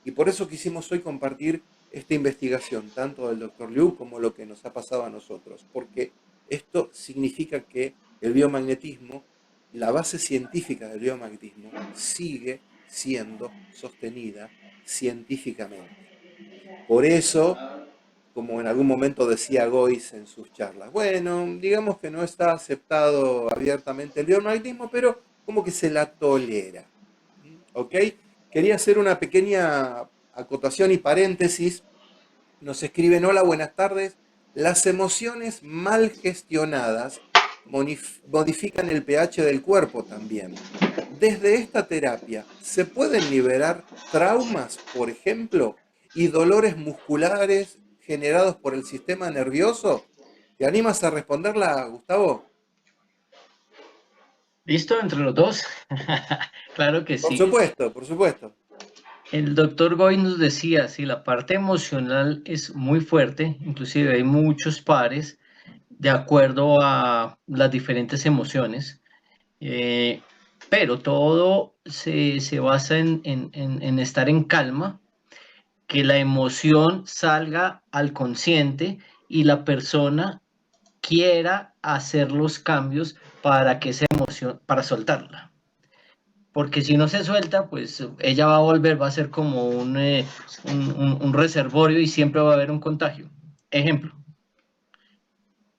Y por eso quisimos hoy compartir esta investigación, tanto del Dr. Liu como lo que nos ha pasado a nosotros, porque esto significa que el biomagnetismo, la base científica del biomagnetismo, sigue siendo sostenida científicamente. Por eso, como en algún momento decía Goiz en sus charlas, bueno, digamos que no está aceptado abiertamente el biomagnetismo, pero como que se la tolera. ¿Ok? Quería hacer una pequeña acotación y paréntesis. Nos escriben: hola, buenas tardes. Las emociones mal gestionadas modifican el pH del cuerpo también. Desde esta terapia, ¿se pueden liberar traumas, por ejemplo, y dolores musculares generados por el sistema nervioso? ¿Te animas a responderla, Gustavo? ¿Listo entre los dos? Claro que Por sí. supuesto, por supuesto. El doctor Goy nos decía, si la parte emocional es muy fuerte, inclusive hay muchos pares de acuerdo a las diferentes emociones, pero todo se basa en estar en calma, que la emoción salga al consciente y la persona quiera hacer los cambios para que esa emoción, para soltarla. Porque si no se suelta, pues ella va a volver, va a ser como un reservorio y siempre va a haber un contagio. Ejemplo,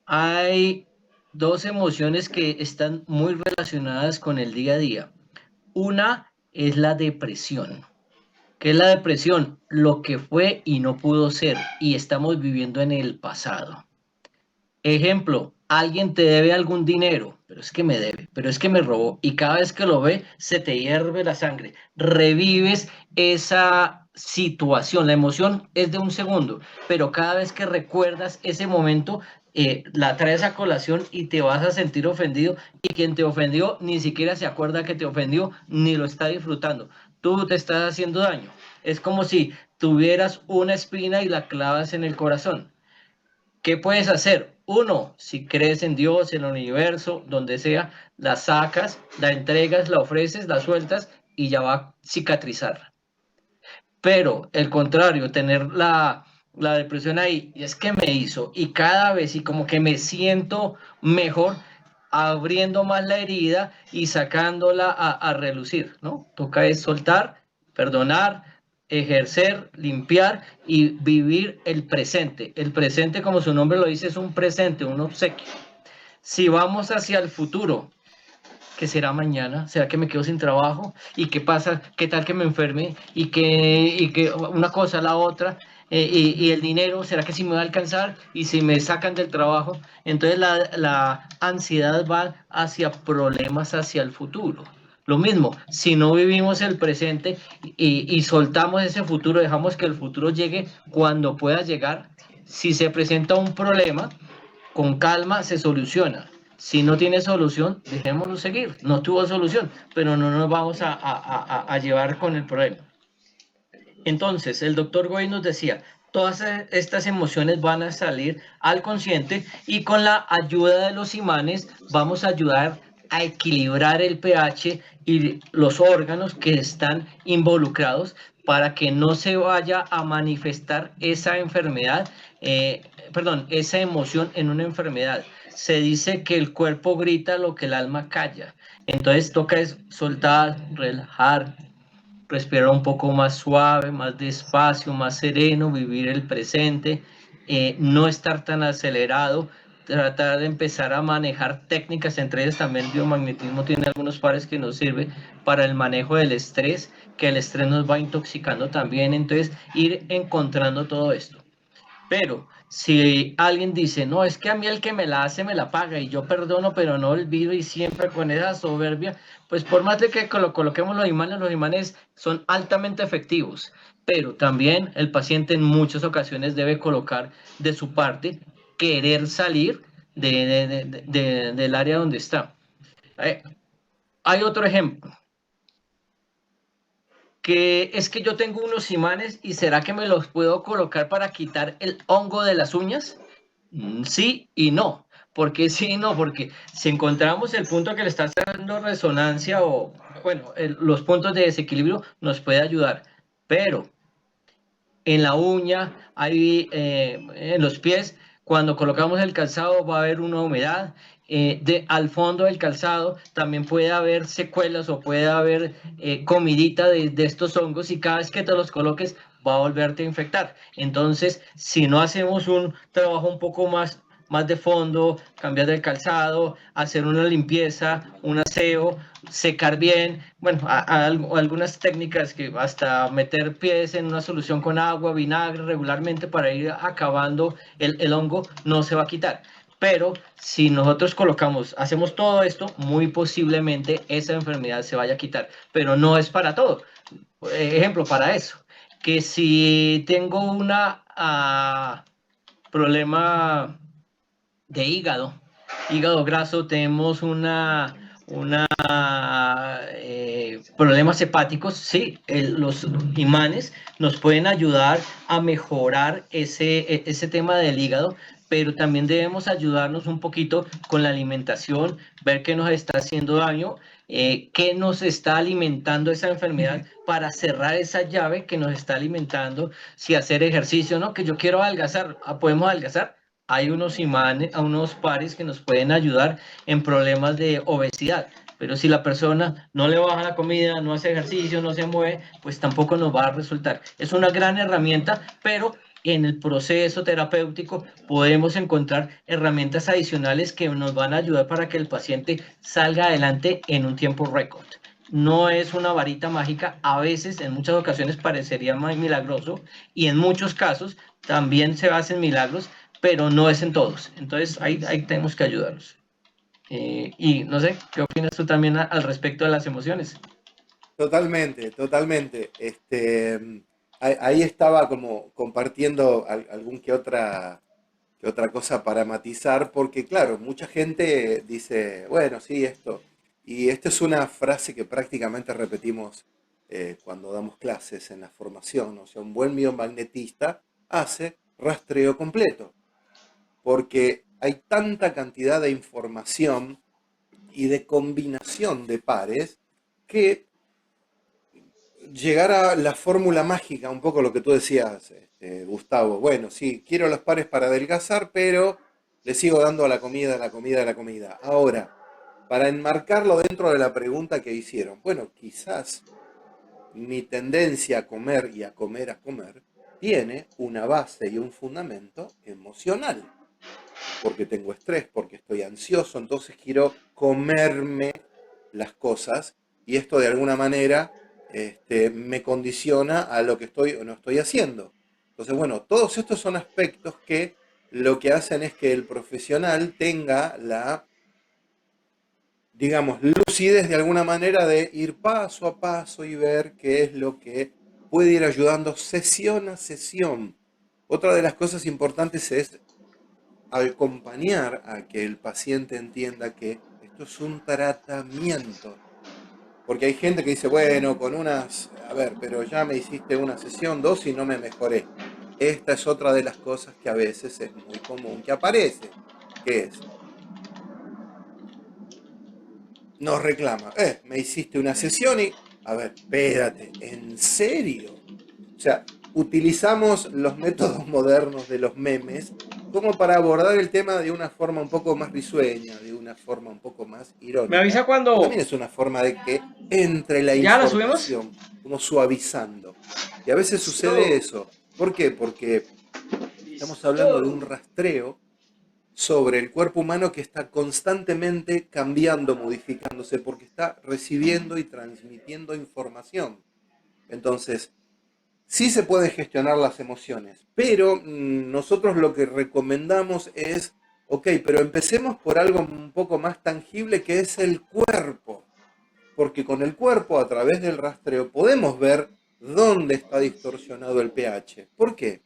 hay dos emociones que están muy relacionadas con el día a día. Una es la depresión. ¿Qué es la depresión? Lo que fue y no pudo ser, y estamos viviendo en el pasado. Ejemplo, alguien te debe algún dinero, pero es que me debe, pero es que me robó, y cada vez que lo ve, se te hierve la sangre. Revives esa situación, la emoción es de un segundo, pero cada vez que recuerdas ese momento, la traes a colación y te vas a sentir ofendido, y quien te ofendió ni siquiera se acuerda que te ofendió, ni lo está disfrutando. Tú te estás haciendo daño. Es como si tuvieras una espina y la clavas en el corazón. ¿Qué puedes hacer? Uno, si crees en Dios, en el universo, donde sea, la sacas, la entregas, la ofreces, la sueltas y ya va a cicatrizar. Pero el contrario, tener la depresión ahí, y es que me hizo, y cada vez, y como que me siento mejor, abriendo más la herida y sacándola a relucir, ¿no? Toca es soltar, perdonar, ejercer, limpiar y vivir el presente. El presente, como su nombre lo dice, es un presente, un obsequio. Si vamos hacia el futuro, ¿qué será mañana? ¿Será que me quedo sin trabajo? ¿Y qué pasa? ¿Qué tal que me enferme? ¿Y que una cosa, la otra? Y el dinero, ¿será que sí me va a alcanzar? Y si me sacan del trabajo, entonces la ansiedad va hacia problemas hacia el futuro. Lo mismo, si no vivimos el presente y soltamos ese futuro, dejamos que el futuro llegue cuando pueda llegar, si se presenta un problema, con calma se soluciona. Si no tiene solución, dejémoslo seguir. No tuvo solución, pero no nos vamos a llevar con el problema. Entonces, el doctor Goy nos decía, todas estas emociones van a salir al consciente y con la ayuda de los imanes vamos a ayudar a equilibrar el pH y los órganos que están involucrados para que no se vaya a manifestar esa enfermedad, esa emoción en una enfermedad. se dice que el cuerpo grita lo que el alma calla. Entonces toca es soltar, relajar, respirar un poco más suave, más despacio, más sereno, vivir el presente, no estar tan acelerado, tratar de empezar a manejar técnicas, entre ellas también el biomagnetismo tiene algunos pares que nos sirve para el manejo del estrés, que el estrés nos va intoxicando también, entonces ir encontrando todo esto. Pero si alguien dice, no, es que a mí el que me la hace me la paga y yo perdono pero no olvido y siempre con esa soberbia, pues por más de que coloquemos los imanes son altamente efectivos, pero también el paciente en muchas ocasiones debe colocar de su parte, querer salir del área donde está. Hay otro ejemplo, que es que yo tengo unos imanes y ¿será que me los puedo colocar para quitar el hongo de las uñas? Sí y no. ¿Por qué sí y no? Porque si encontramos el punto que le está haciendo resonancia o, bueno, los puntos de desequilibrio nos puede ayudar, pero en la uña, en los pies, cuando colocamos el calzado va a haber una humedad. Al fondo del calzado también puede haber secuelas o puede haber comidita de estos hongos y cada vez que te los coloques va a volverte a infectar. Entonces, si no hacemos un trabajo un poco más de fondo, cambiar el calzado, hacer una limpieza, un aseo, secar bien, bueno, algunas técnicas que hasta meter pies en una solución con agua, vinagre regularmente para ir acabando el hongo, no se va a quitar. Pero si nosotros hacemos todo esto, muy posiblemente esa enfermedad se vaya a quitar, pero no es para todo. Ejemplo, para eso, que si tengo una problema de hígado graso, tenemos problemas hepáticos, sí, los imanes nos pueden ayudar a mejorar ese tema del hígado, pero también debemos ayudarnos un poquito con la alimentación, ver qué nos está haciendo daño, qué nos está alimentando esa enfermedad para cerrar esa llave que nos está alimentando, si hacer ejercicio, ¿no? Que yo quiero adelgazar, ¿podemos adelgazar? Hay unos imanes, unos pares que nos pueden ayudar en problemas de obesidad, pero si la persona no le baja la comida, no hace ejercicio, no se mueve, pues tampoco nos va a resultar. Es una gran herramienta, pero en el proceso terapéutico podemos encontrar herramientas adicionales que nos van a ayudar para que el paciente salga adelante en un tiempo récord. No es una varita mágica, a veces, en muchas ocasiones parecería muy milagroso y en muchos casos también se hacen milagros, pero no es en todos. Entonces ahí tenemos que ayudarlos. Y no sé, ¿qué opinas tú también al respecto de las emociones? Totalmente, totalmente. Ahí estaba como compartiendo algún que otra cosa para matizar, porque claro, mucha gente dice, bueno, sí, esto. Y esta es una frase que prácticamente repetimos cuando damos clases en la formación. O sea, un buen biomagnetista hace rastreo completo, porque hay tanta cantidad de información y de combinación de pares que llegar a la fórmula mágica, un poco lo que tú decías, Gustavo. Bueno, sí, quiero los pares para adelgazar, pero le sigo dando a la comida, a la comida, a la comida. Ahora, para enmarcarlo dentro de la pregunta que hicieron, bueno, quizás mi tendencia a comer y a comer tiene una base y un fundamento emocional. Porque tengo estrés, porque estoy ansioso, entonces quiero comerme las cosas y esto de alguna manera me condiciona a lo que estoy o no estoy haciendo. Entonces, bueno, todos estos son aspectos que lo que hacen es que el profesional tenga la, digamos, lucidez de alguna manera de ir paso a paso y ver qué es lo que puede ir ayudando sesión a sesión. Otra de las cosas importantes es acompañar a que el paciente entienda que esto es un tratamiento. Porque hay gente que dice, bueno, con unas, a ver, pero ya me hiciste una sesión, 2 y no me mejoré. Esta es otra de las cosas que a veces es muy común que aparece, que es, nos reclama, me hiciste una sesión y, a ver, espérate, ¿en serio? O sea, utilizamos los métodos modernos de los memes como para abordar el tema de una forma un poco más risueña, de una forma un poco más irónica. Me avisa cuando... También es una forma de que entre la ¿Ya la subimos? información, como suavizando. Y a veces sucede eso. ¿Por qué? Porque estamos hablando de un rastreo sobre el cuerpo humano que está constantemente cambiando, modificándose, porque está recibiendo y transmitiendo información. Entonces, sí se pueden gestionar las emociones, pero nosotros lo que recomendamos es, ok, pero empecemos por algo un poco más tangible que es el cuerpo, porque con el cuerpo, a través del rastreo, podemos ver dónde está distorsionado el pH. ¿Por qué?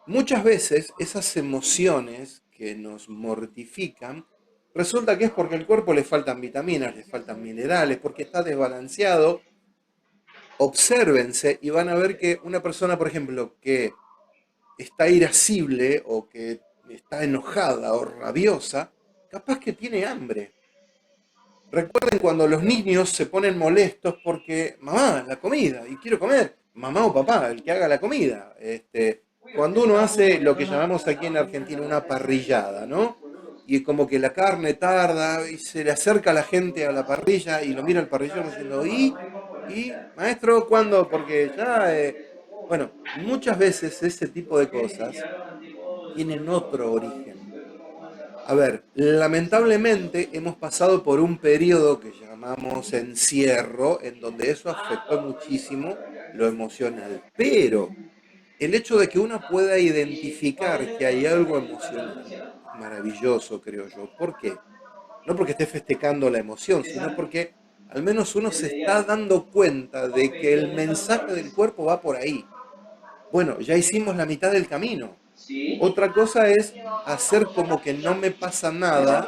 Muchas veces esas emociones que nos mortifican, resulta que es porque al cuerpo le faltan vitaminas, le faltan minerales, porque está desbalanceado. Obsérvense y van a ver que una persona, por ejemplo, que está irascible o que está enojada o rabiosa, capaz que tiene hambre. Recuerden cuando los niños se ponen molestos porque, mamá, la comida, y quiero comer, mamá o papá, el que haga la comida. Cuando uno hace lo que llamamos aquí en Argentina una parrillada, ¿no? Y como que la carne tarda y se le acerca a la gente a la parrilla y lo mira el parrillero diciendo, ¿y maestro, cuándo? Porque ya, bueno, muchas veces ese tipo de cosas tienen otro origen. A ver, lamentablemente hemos pasado por un periodo que llamamos encierro, en donde eso afectó muchísimo lo emocional. Pero el hecho de que uno pueda identificar que hay algo emocional es maravilloso, creo yo. ¿Por qué? No porque esté festejando la emoción, sino porque al menos uno se está dando cuenta de que el mensaje del cuerpo va por ahí. Bueno, ya hicimos la mitad del camino. Otra cosa es hacer como que no me pasa nada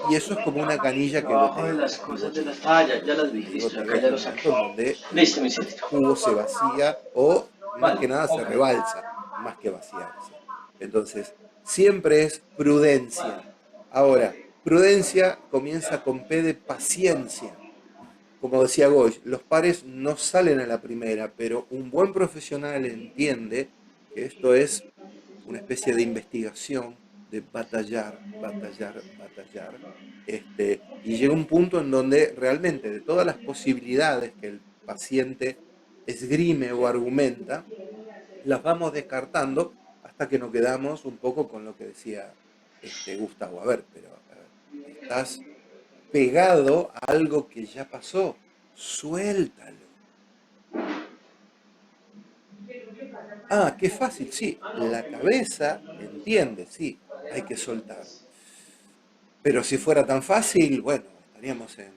y eso es como una canilla que gotea. Las cosas de la talla, ya las vi, listo, acá ya lo saqué. Donde Listo, mi el cielito. jugo se vacía o más que nada se ok. rebalsa, más que vaciarse. Entonces, siempre es prudencia. Ahora, prudencia comienza con P de paciencia. Como decía Goy, los pares no salen a la primera, pero un buen profesional entiende que esto es una especie de investigación, de batallar, y llega un punto en donde realmente de todas las posibilidades que el paciente esgrime o argumenta, las vamos descartando hasta que nos quedamos un poco con lo que decía Gustavo. A ver, pero estás pegado a algo que ya pasó, suéltalo. Ah, qué fácil, sí, la cabeza entiende, sí, hay que soltar. Pero si fuera tan fácil, bueno, estaríamos en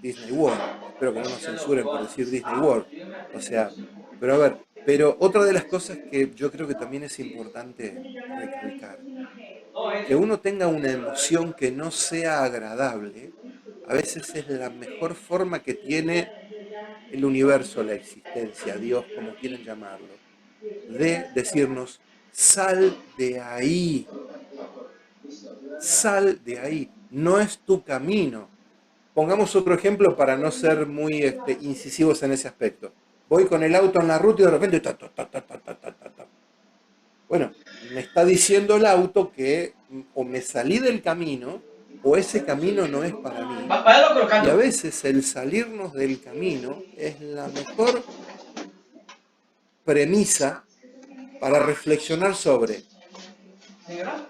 Disney World. Espero que no nos censuren por decir Disney World. O sea, pero a ver, pero otra de las cosas que yo creo que también es importante recalcar, que uno tenga una emoción que no sea agradable, a veces es la mejor forma que tiene el universo, la existencia, Dios, como quieran llamarlo, de decirnos, sal de ahí, no es tu camino. Pongamos otro ejemplo para no ser muy incisivos en ese aspecto. Voy con el auto en la ruta y de repente... Bueno, me está diciendo el auto que o me salí del camino o ese camino no es para mí. Y a veces el salirnos del camino es la mejor premisa para reflexionar sobre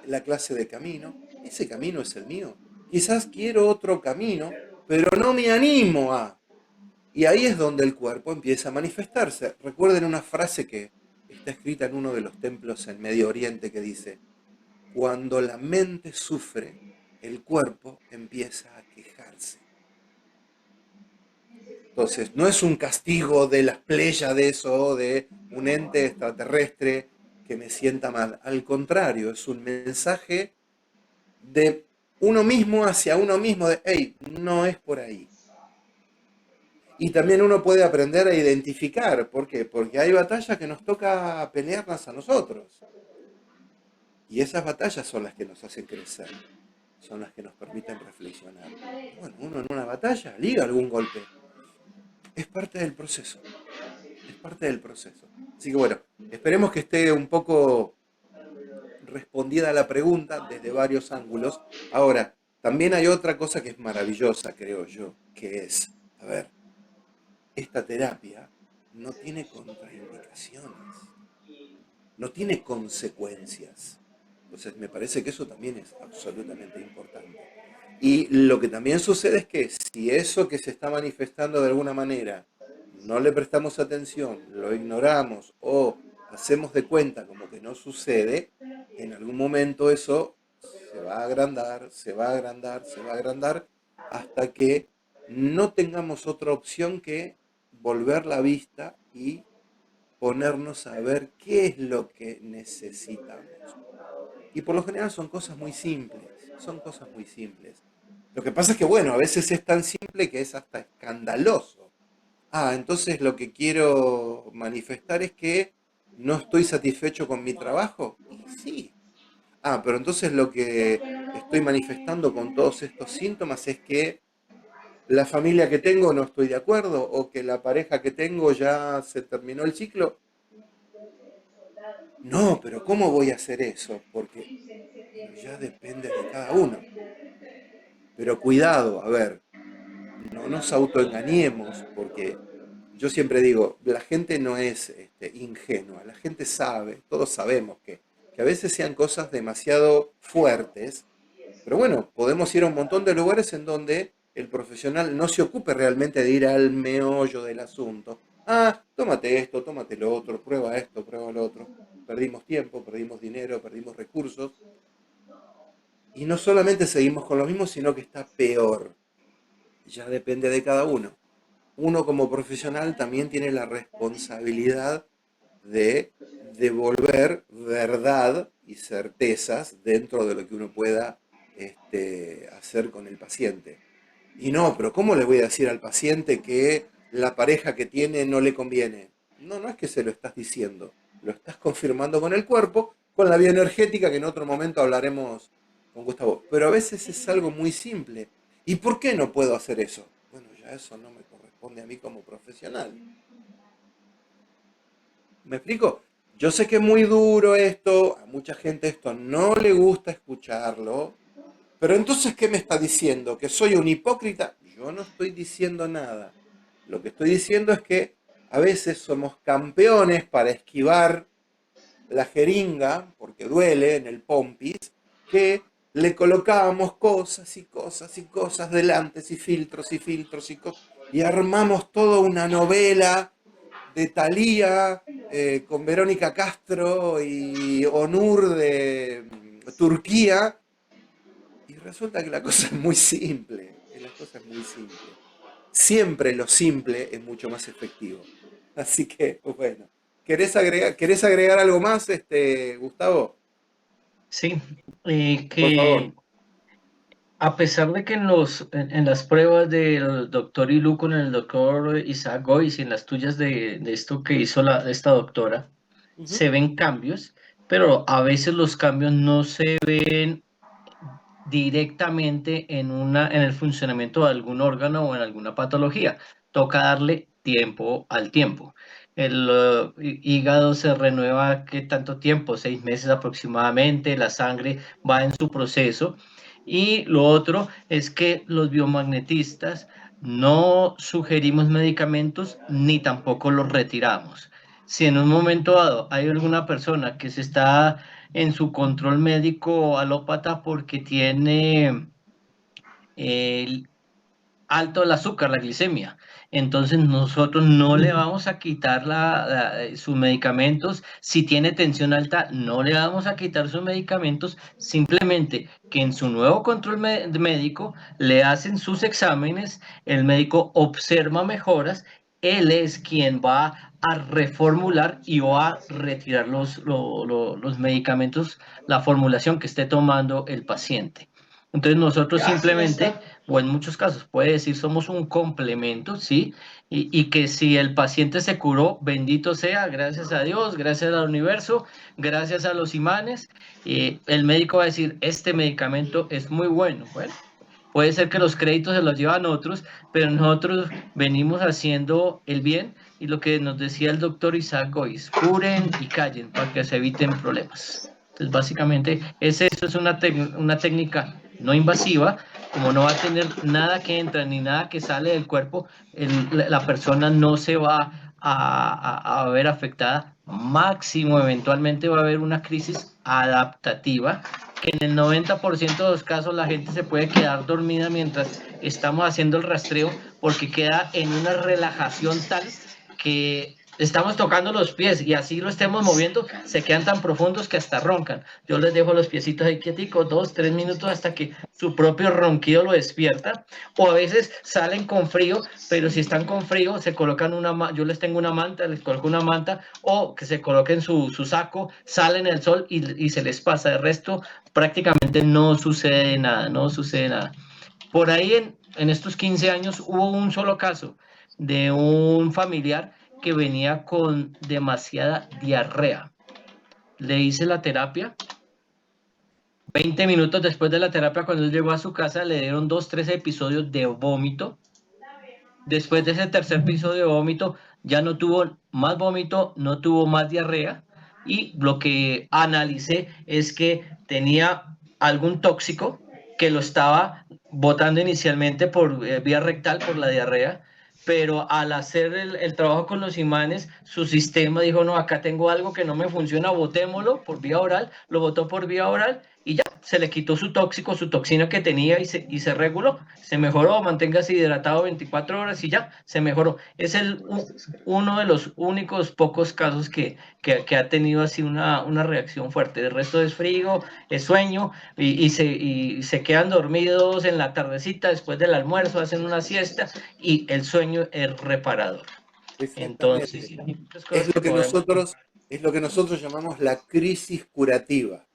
la clase de camino. Ese camino es el mío. Quizás quiero otro camino, pero no me animo a. Y ahí es donde el cuerpo empieza a manifestarse. Recuerden una frase que está escrita en uno de los templos en Medio Oriente que dice, cuando la mente sufre, el cuerpo empieza a quejarse. Entonces, no es un castigo de las Pléyades o de un ente extraterrestre que me sienta mal. Al contrario, es un mensaje de uno mismo hacia uno mismo de, hey, no es por ahí. Y también uno puede aprender a identificar. ¿Por qué? Porque hay batallas que nos toca pelearlas a nosotros. Y esas batallas son las que nos hacen crecer. Son las que nos permiten reflexionar. Bueno, uno en una batalla liga algún golpe. Es parte del proceso. Es parte del proceso. Así que bueno, esperemos que esté un poco respondida la pregunta desde varios ángulos. Ahora, también hay otra cosa que es maravillosa, creo yo, que es, a ver, esta terapia no tiene contraindicaciones, no tiene consecuencias. Entonces me parece que eso también es absolutamente importante. Y lo que también sucede es que si eso que se está manifestando de alguna manera no le prestamos atención, lo ignoramos o hacemos de cuenta como que no sucede, en algún momento eso se va a agrandar, se va a agrandar, se va a agrandar, hasta que no tengamos otra opción que volver la vista y ponernos a ver qué es lo que necesitamos. Y por lo general son cosas muy simples, son cosas muy simples. Lo que pasa es que, bueno, a veces es tan simple que es hasta escandaloso. Ah, entonces lo que quiero manifestar es que no estoy satisfecho con mi trabajo. Y sí. Ah, pero entonces lo que estoy manifestando con todos estos síntomas es que la familia que tengo no estoy de acuerdo, o que la pareja que tengo ya se terminó el ciclo. No, pero ¿cómo voy a hacer eso? Porque ya depende de cada uno. Pero cuidado, a ver, no nos autoengañemos, porque yo siempre digo, la gente no es ingenua, la gente sabe, todos sabemos que a veces sean cosas demasiado fuertes, pero bueno, podemos ir a un montón de lugares en donde el profesional no se ocupe realmente de ir al meollo del asunto. Ah, tómate esto, tómate lo otro, prueba esto, prueba lo otro. Perdimos tiempo, perdimos dinero, perdimos recursos. Y no solamente seguimos con lo mismo, sino que está peor. Ya depende de cada uno. Uno como profesional también tiene la responsabilidad de devolver verdad y certezas dentro de lo que uno pueda hacer con el paciente. Y no, pero ¿cómo le voy a decir al paciente que la pareja que tiene no le conviene? No, no es que se lo estás diciendo, lo estás confirmando con el cuerpo, con la bioenergética, que en otro momento hablaremos con Gustavo. Pero a veces es algo muy simple. ¿Y por qué no puedo hacer eso? Bueno, ya eso no me corresponde a mí como profesional. ¿Me explico? Yo sé que es muy duro esto, a mucha gente esto no le gusta escucharlo, pero entonces, ¿qué me está diciendo? ¿Que soy un hipócrita? Yo no estoy diciendo nada. Lo que estoy diciendo es que a veces somos campeones para esquivar la jeringa, porque duele en el pompis, que le colocábamos cosas y cosas y cosas delante, y filtros y filtros y cosas, y armamos toda una novela de Thalía con Verónica Castro y Onur de Turquía, y resulta que la cosa es muy simple, Siempre lo simple es mucho más efectivo. Así que, bueno, ¿querés agregar algo más, Gustavo? Sí, Por favor. que a pesar de que en las pruebas del doctor Ilú con el doctor Isaac Gois y en las tuyas de esto que hizo esta doctora, Uh-huh. se ven cambios, pero a veces los cambios no se ven directamente en el funcionamiento de algún órgano o en alguna patología. Toca darle tiempo al tiempo. El hígado se renueva, ¿qué tanto tiempo? 6 meses aproximadamente, la sangre va en su proceso. Y lo otro es que los biomagnetistas no sugerimos medicamentos ni tampoco los retiramos. Si en un momento dado hay alguna persona que se está en su control médico alópata porque tiene alto el azúcar, la glicemia. Entonces nosotros no le vamos a quitar sus medicamentos. Si tiene tensión alta, no le vamos a quitar sus medicamentos. Simplemente que en su nuevo control médico le hacen sus exámenes, el médico observa mejoras, él es quien va a reformular y va a retirar los medicamentos, la formulación que esté tomando el paciente. Entonces nosotros simplemente, o en muchos casos puede decir, somos un complemento, ¿sí? Y que si el paciente se curó, bendito sea, gracias a Dios, gracias al universo, gracias a los imanes, el médico va a decir, este medicamento es muy bueno. Bueno, puede ser que los créditos se los llevan otros, pero nosotros venimos haciendo el bien y lo que nos decía el doctor Isaac Gois, curen y callen para que se eviten problemas. Entonces, básicamente, eso es una técnica no invasiva, como no va a tener nada que entra ni nada que sale del cuerpo, la persona no se va a ver afectada. Máximo, eventualmente va a haber una crisis adaptativa, que en el 90% de los casos la gente se puede quedar dormida mientras estamos haciendo el rastreo, porque queda en una relajación tal que estamos tocando los pies y así lo estemos moviendo, se quedan tan profundos que hasta roncan. Yo les dejo los piecitos ahí quieticos, 2, 3 minutos hasta que su propio ronquido lo despierta, o a veces salen con frío, pero si están con frío se colocan yo les tengo una manta, les coloco una manta, o que se coloquen su saco, salen el sol y se les pasa. De resto prácticamente no sucede nada, no sucede nada. Por ahí en estos 15 años hubo un solo caso de un familiar que venía con demasiada diarrea. Le hice la terapia. 20 minutos después de la terapia, cuando él llegó a su casa, le dieron 2, 3 episodios de vómito. Después de ese tercer episodio de vómito, ya no tuvo más vómito, no tuvo más diarrea. Y lo que analicé es que tenía algún tóxico que lo estaba botando inicialmente por vía rectal, por la diarrea, pero al hacer el trabajo con los imanes, su sistema dijo, no, acá tengo algo que no me funciona, botémoslo por vía oral, lo botó por vía oral y ya, se le quitó su tóxico, su toxina que tenía y se reguló, se mejoró, manténgase hidratado 24 horas y ya, se mejoró. Es uno de los únicos pocos casos que ha tenido así una reacción fuerte. El resto es frío, es sueño y se quedan dormidos en la tardecita después del almuerzo, hacen una siesta y el sueño es reparador. Entonces, sí, es lo que nosotros llamamos la crisis curativa.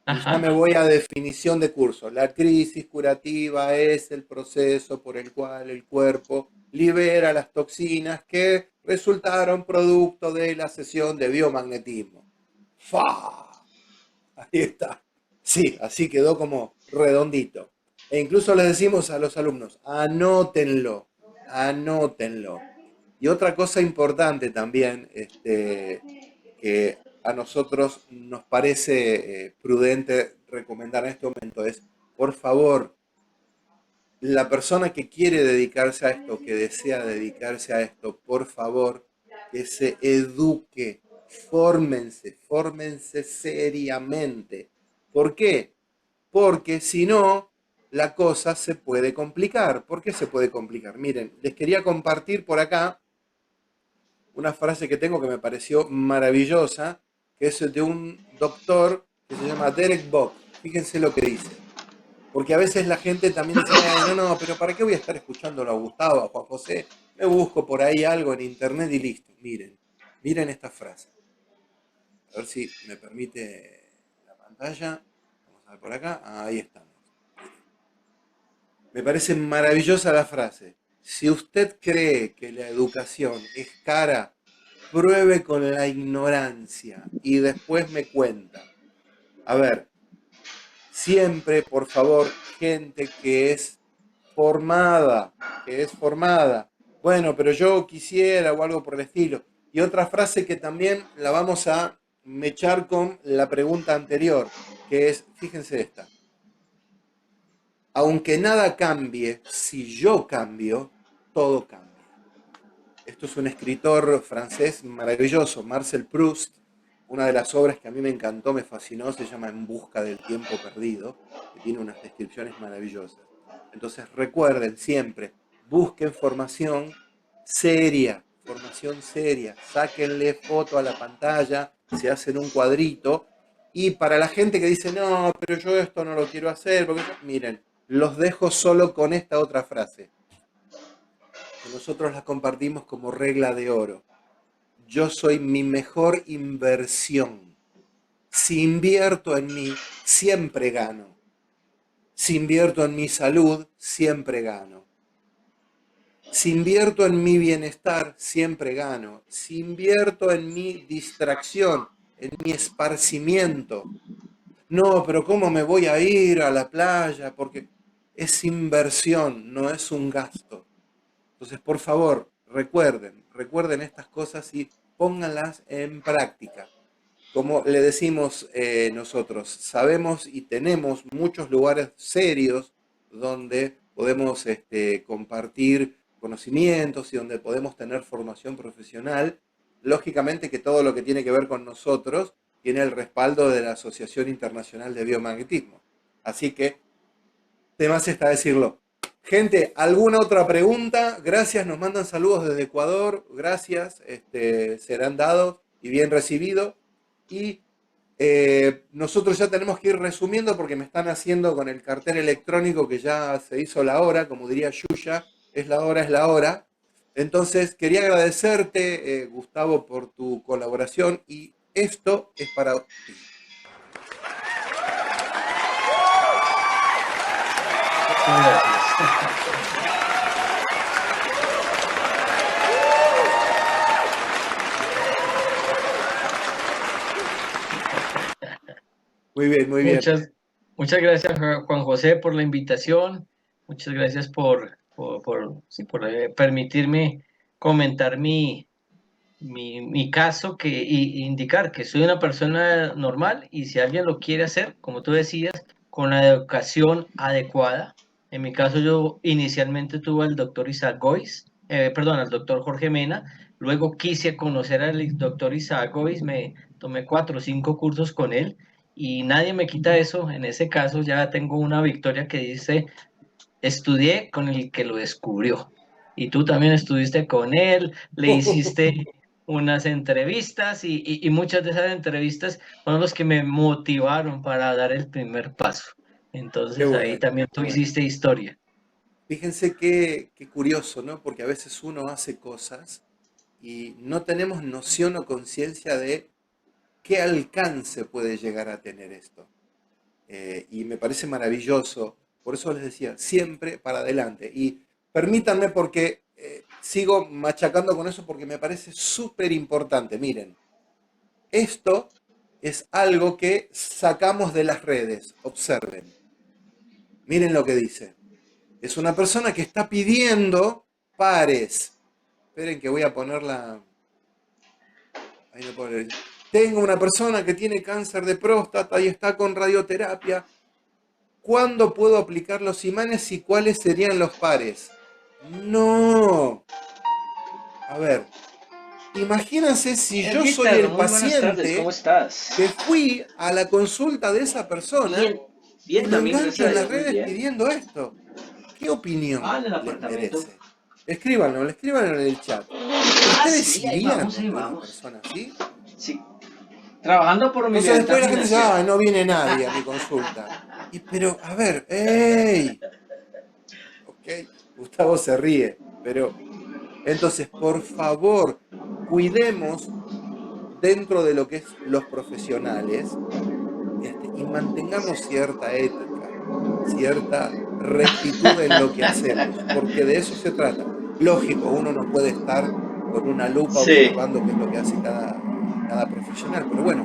Y ya me voy a definición de curso. La crisis curativa es el proceso por el cual el cuerpo libera las toxinas que resultaron producto de la sesión de biomagnetismo. ¡Fa! Ahí está. Sí, así quedó como redondito. E incluso les decimos a los alumnos, anótenlo, anótenlo. Y otra cosa importante también, que a nosotros nos parece prudente recomendar en este momento es, por favor, la persona que quiere dedicarse a esto, que desea dedicarse a esto, por favor, que se eduque, fórmense seriamente. ¿Por qué? Porque si no, la cosa se puede complicar. ¿Por qué se puede complicar? Miren, les quería compartir por acá una frase que tengo que me pareció maravillosa, que es de un doctor que se llama Derek Bock. Fíjense lo que dice. Porque a veces la gente también dice, no, pero ¿para qué voy a estar escuchándolo a Gustavo, a Juan José? Me busco por ahí algo en internet y listo. Miren esta frase. A ver si me permite la pantalla. Vamos a ver por acá. Ahí estamos. Me parece maravillosa la frase. Si usted cree que la educación es cara, pruebe con la ignorancia y después me cuenta. A ver, siempre, por favor, gente que es formada. Bueno, pero yo quisiera o algo por el estilo. Y otra frase que también la vamos a mechar con la pregunta anterior, que es, fíjense esta. Aunque nada cambie, si yo cambio, todo cambia. Esto es un escritor francés maravilloso, Marcel Proust. Una de las obras que a mí me encantó, me fascinó, se llama En busca del tiempo perdido, que tiene unas descripciones maravillosas. Entonces recuerden siempre, busquen formación seria, sáquenle foto a la pantalla, se hacen un cuadrito. Y para la gente que dice, no, pero yo esto no lo quiero hacer, miren, los dejo solo con esta otra frase, que nosotros la compartimos como regla de oro. Yo soy mi mejor inversión. Si invierto en mí, siempre gano. Si invierto en mi salud, siempre gano. Si invierto en mi bienestar, siempre gano. Si invierto en mi distracción, en mi esparcimiento, no, pero ¿cómo me voy a ir a la playa? Porque es inversión, no es un gasto. Entonces, por favor, recuerden estas cosas y pónganlas en práctica. como le decimos nosotros, sabemos y tenemos muchos lugares serios donde podemos compartir conocimientos y donde podemos tener formación profesional. Lógicamente que todo lo que tiene que ver con nosotros tiene el respaldo de la Asociación Internacional de Biomagnetismo. Así que, de más está decirlo. Gente, ¿alguna otra pregunta? Gracias, nos mandan saludos desde Ecuador. Gracias, serán dados y bien recibidos. Y nosotros ya tenemos que ir resumiendo porque me están haciendo con el cartel electrónico que ya se hizo la hora, como diría Yuya, es la hora, es la hora. Entonces, quería agradecerte, Gustavo, por tu colaboración y esto es para ti. Muy bien, muy bien. Muchas gracias, Juan José, por la invitación. Muchas gracias por permitirme comentar mi caso y indicar que soy una persona normal y si alguien lo quiere hacer, como tú decías, con la educación adecuada. En mi caso, yo inicialmente tuve al doctor Isaac Gois, al doctor Jorge Mena, luego quise conocer al doctor Isaac Gois, me tomé 4 o 5 cursos con él y nadie me quita eso. En ese caso ya tengo una victoria que dice, estudié con el que lo descubrió. Y tú también estuviste con él, le hiciste unas entrevistas y muchas de esas entrevistas fueron los que me motivaron para dar el primer paso. Entonces Qué ahí bueno, también tú qué bueno. hiciste historia. Fíjense qué curioso, ¿no? Porque a veces uno hace cosas y no tenemos noción o conciencia de qué alcance puede llegar a tener esto. Y me parece maravilloso. Por eso les decía, siempre para adelante. Y permítanme porque sigo machacando con eso porque me parece súper importante. Miren, esto es algo que sacamos de las redes. Observen. Miren lo que dice. Es una persona que está pidiendo pares. Esperen que voy a ponerla. Ahí no puedo leer. Tengo una persona que tiene cáncer de próstata y está con radioterapia. ¿Cuándo puedo aplicar los imanes y cuáles serían los pares? No. A ver. Imagínense si yo soy el paciente ¿Cómo estás? que fui a la consulta de esa persona y lo también, engancho en las muy redes bien. pidiendo esto. ¿Qué opinión En el les apartamento. merece? Escríbanlo en el chat. ¿Ustedes Sí, ahí irían vamos, ahí donde una vamos. persona así? Sí. Trabajando por mi Entonces después la gente dice, financiera. no viene nadie a mi consulta. Pero, a ver, ¡ey! Ok, Gustavo se ríe, pero... Entonces, por favor, cuidemos dentro de lo que es los profesionales y mantengamos cierta ética, cierta rectitud en lo que hacemos, porque de eso se trata. Lógico, uno no puede estar con una lupa Sí. observando qué es lo que hace cada profesional, pero bueno,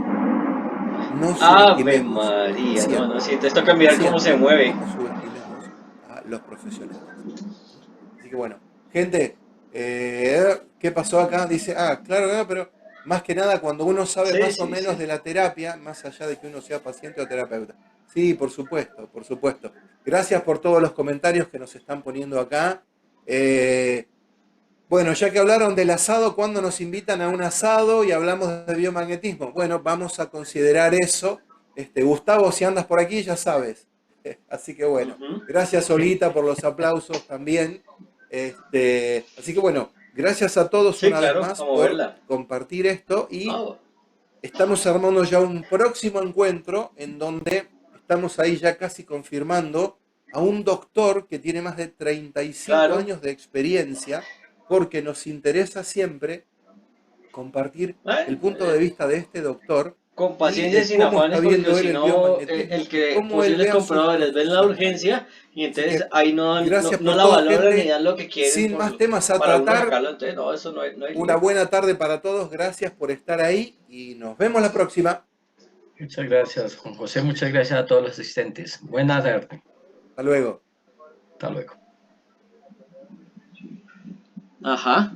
no Ave subestimemos María, siempre, sí, te toca mirar cómo se mueve. no subestimemos a los profesionales. Así que bueno, gente, ¿qué pasó acá? Dice, claro, pero más que nada cuando uno sabe más o menos de la terapia, más allá de que uno sea paciente o terapeuta. Sí, por supuesto, por supuesto. Gracias por todos los comentarios que nos están poniendo acá. Bueno, ya que hablaron del asado, ¿cuándo nos invitan a un asado y hablamos de biomagnetismo? Bueno, vamos a considerar eso. Gustavo, si andas por aquí, ya sabes. Así que bueno, gracias Solita por los aplausos también. Así que bueno, gracias a todos una vez más por compartir esto y estamos armando ya un próximo encuentro en donde estamos ahí ya casi confirmando a un doctor que tiene más de 35 años de experiencia, porque nos interesa siempre compartir el punto de vista de este doctor. Con paciencia, sin afanes, porque si no, el que posibles compradores ven la urgencia y entonces ahí no la valoran ni dan lo que quieren. Sin más temas a tratar, entonces, no, eso no hay una buena tarde para todos, gracias por estar ahí y nos vemos la próxima. Muchas gracias, Juan José, muchas gracias a todos los asistentes. Buena tarde. Hasta luego. Hasta luego. Ajá.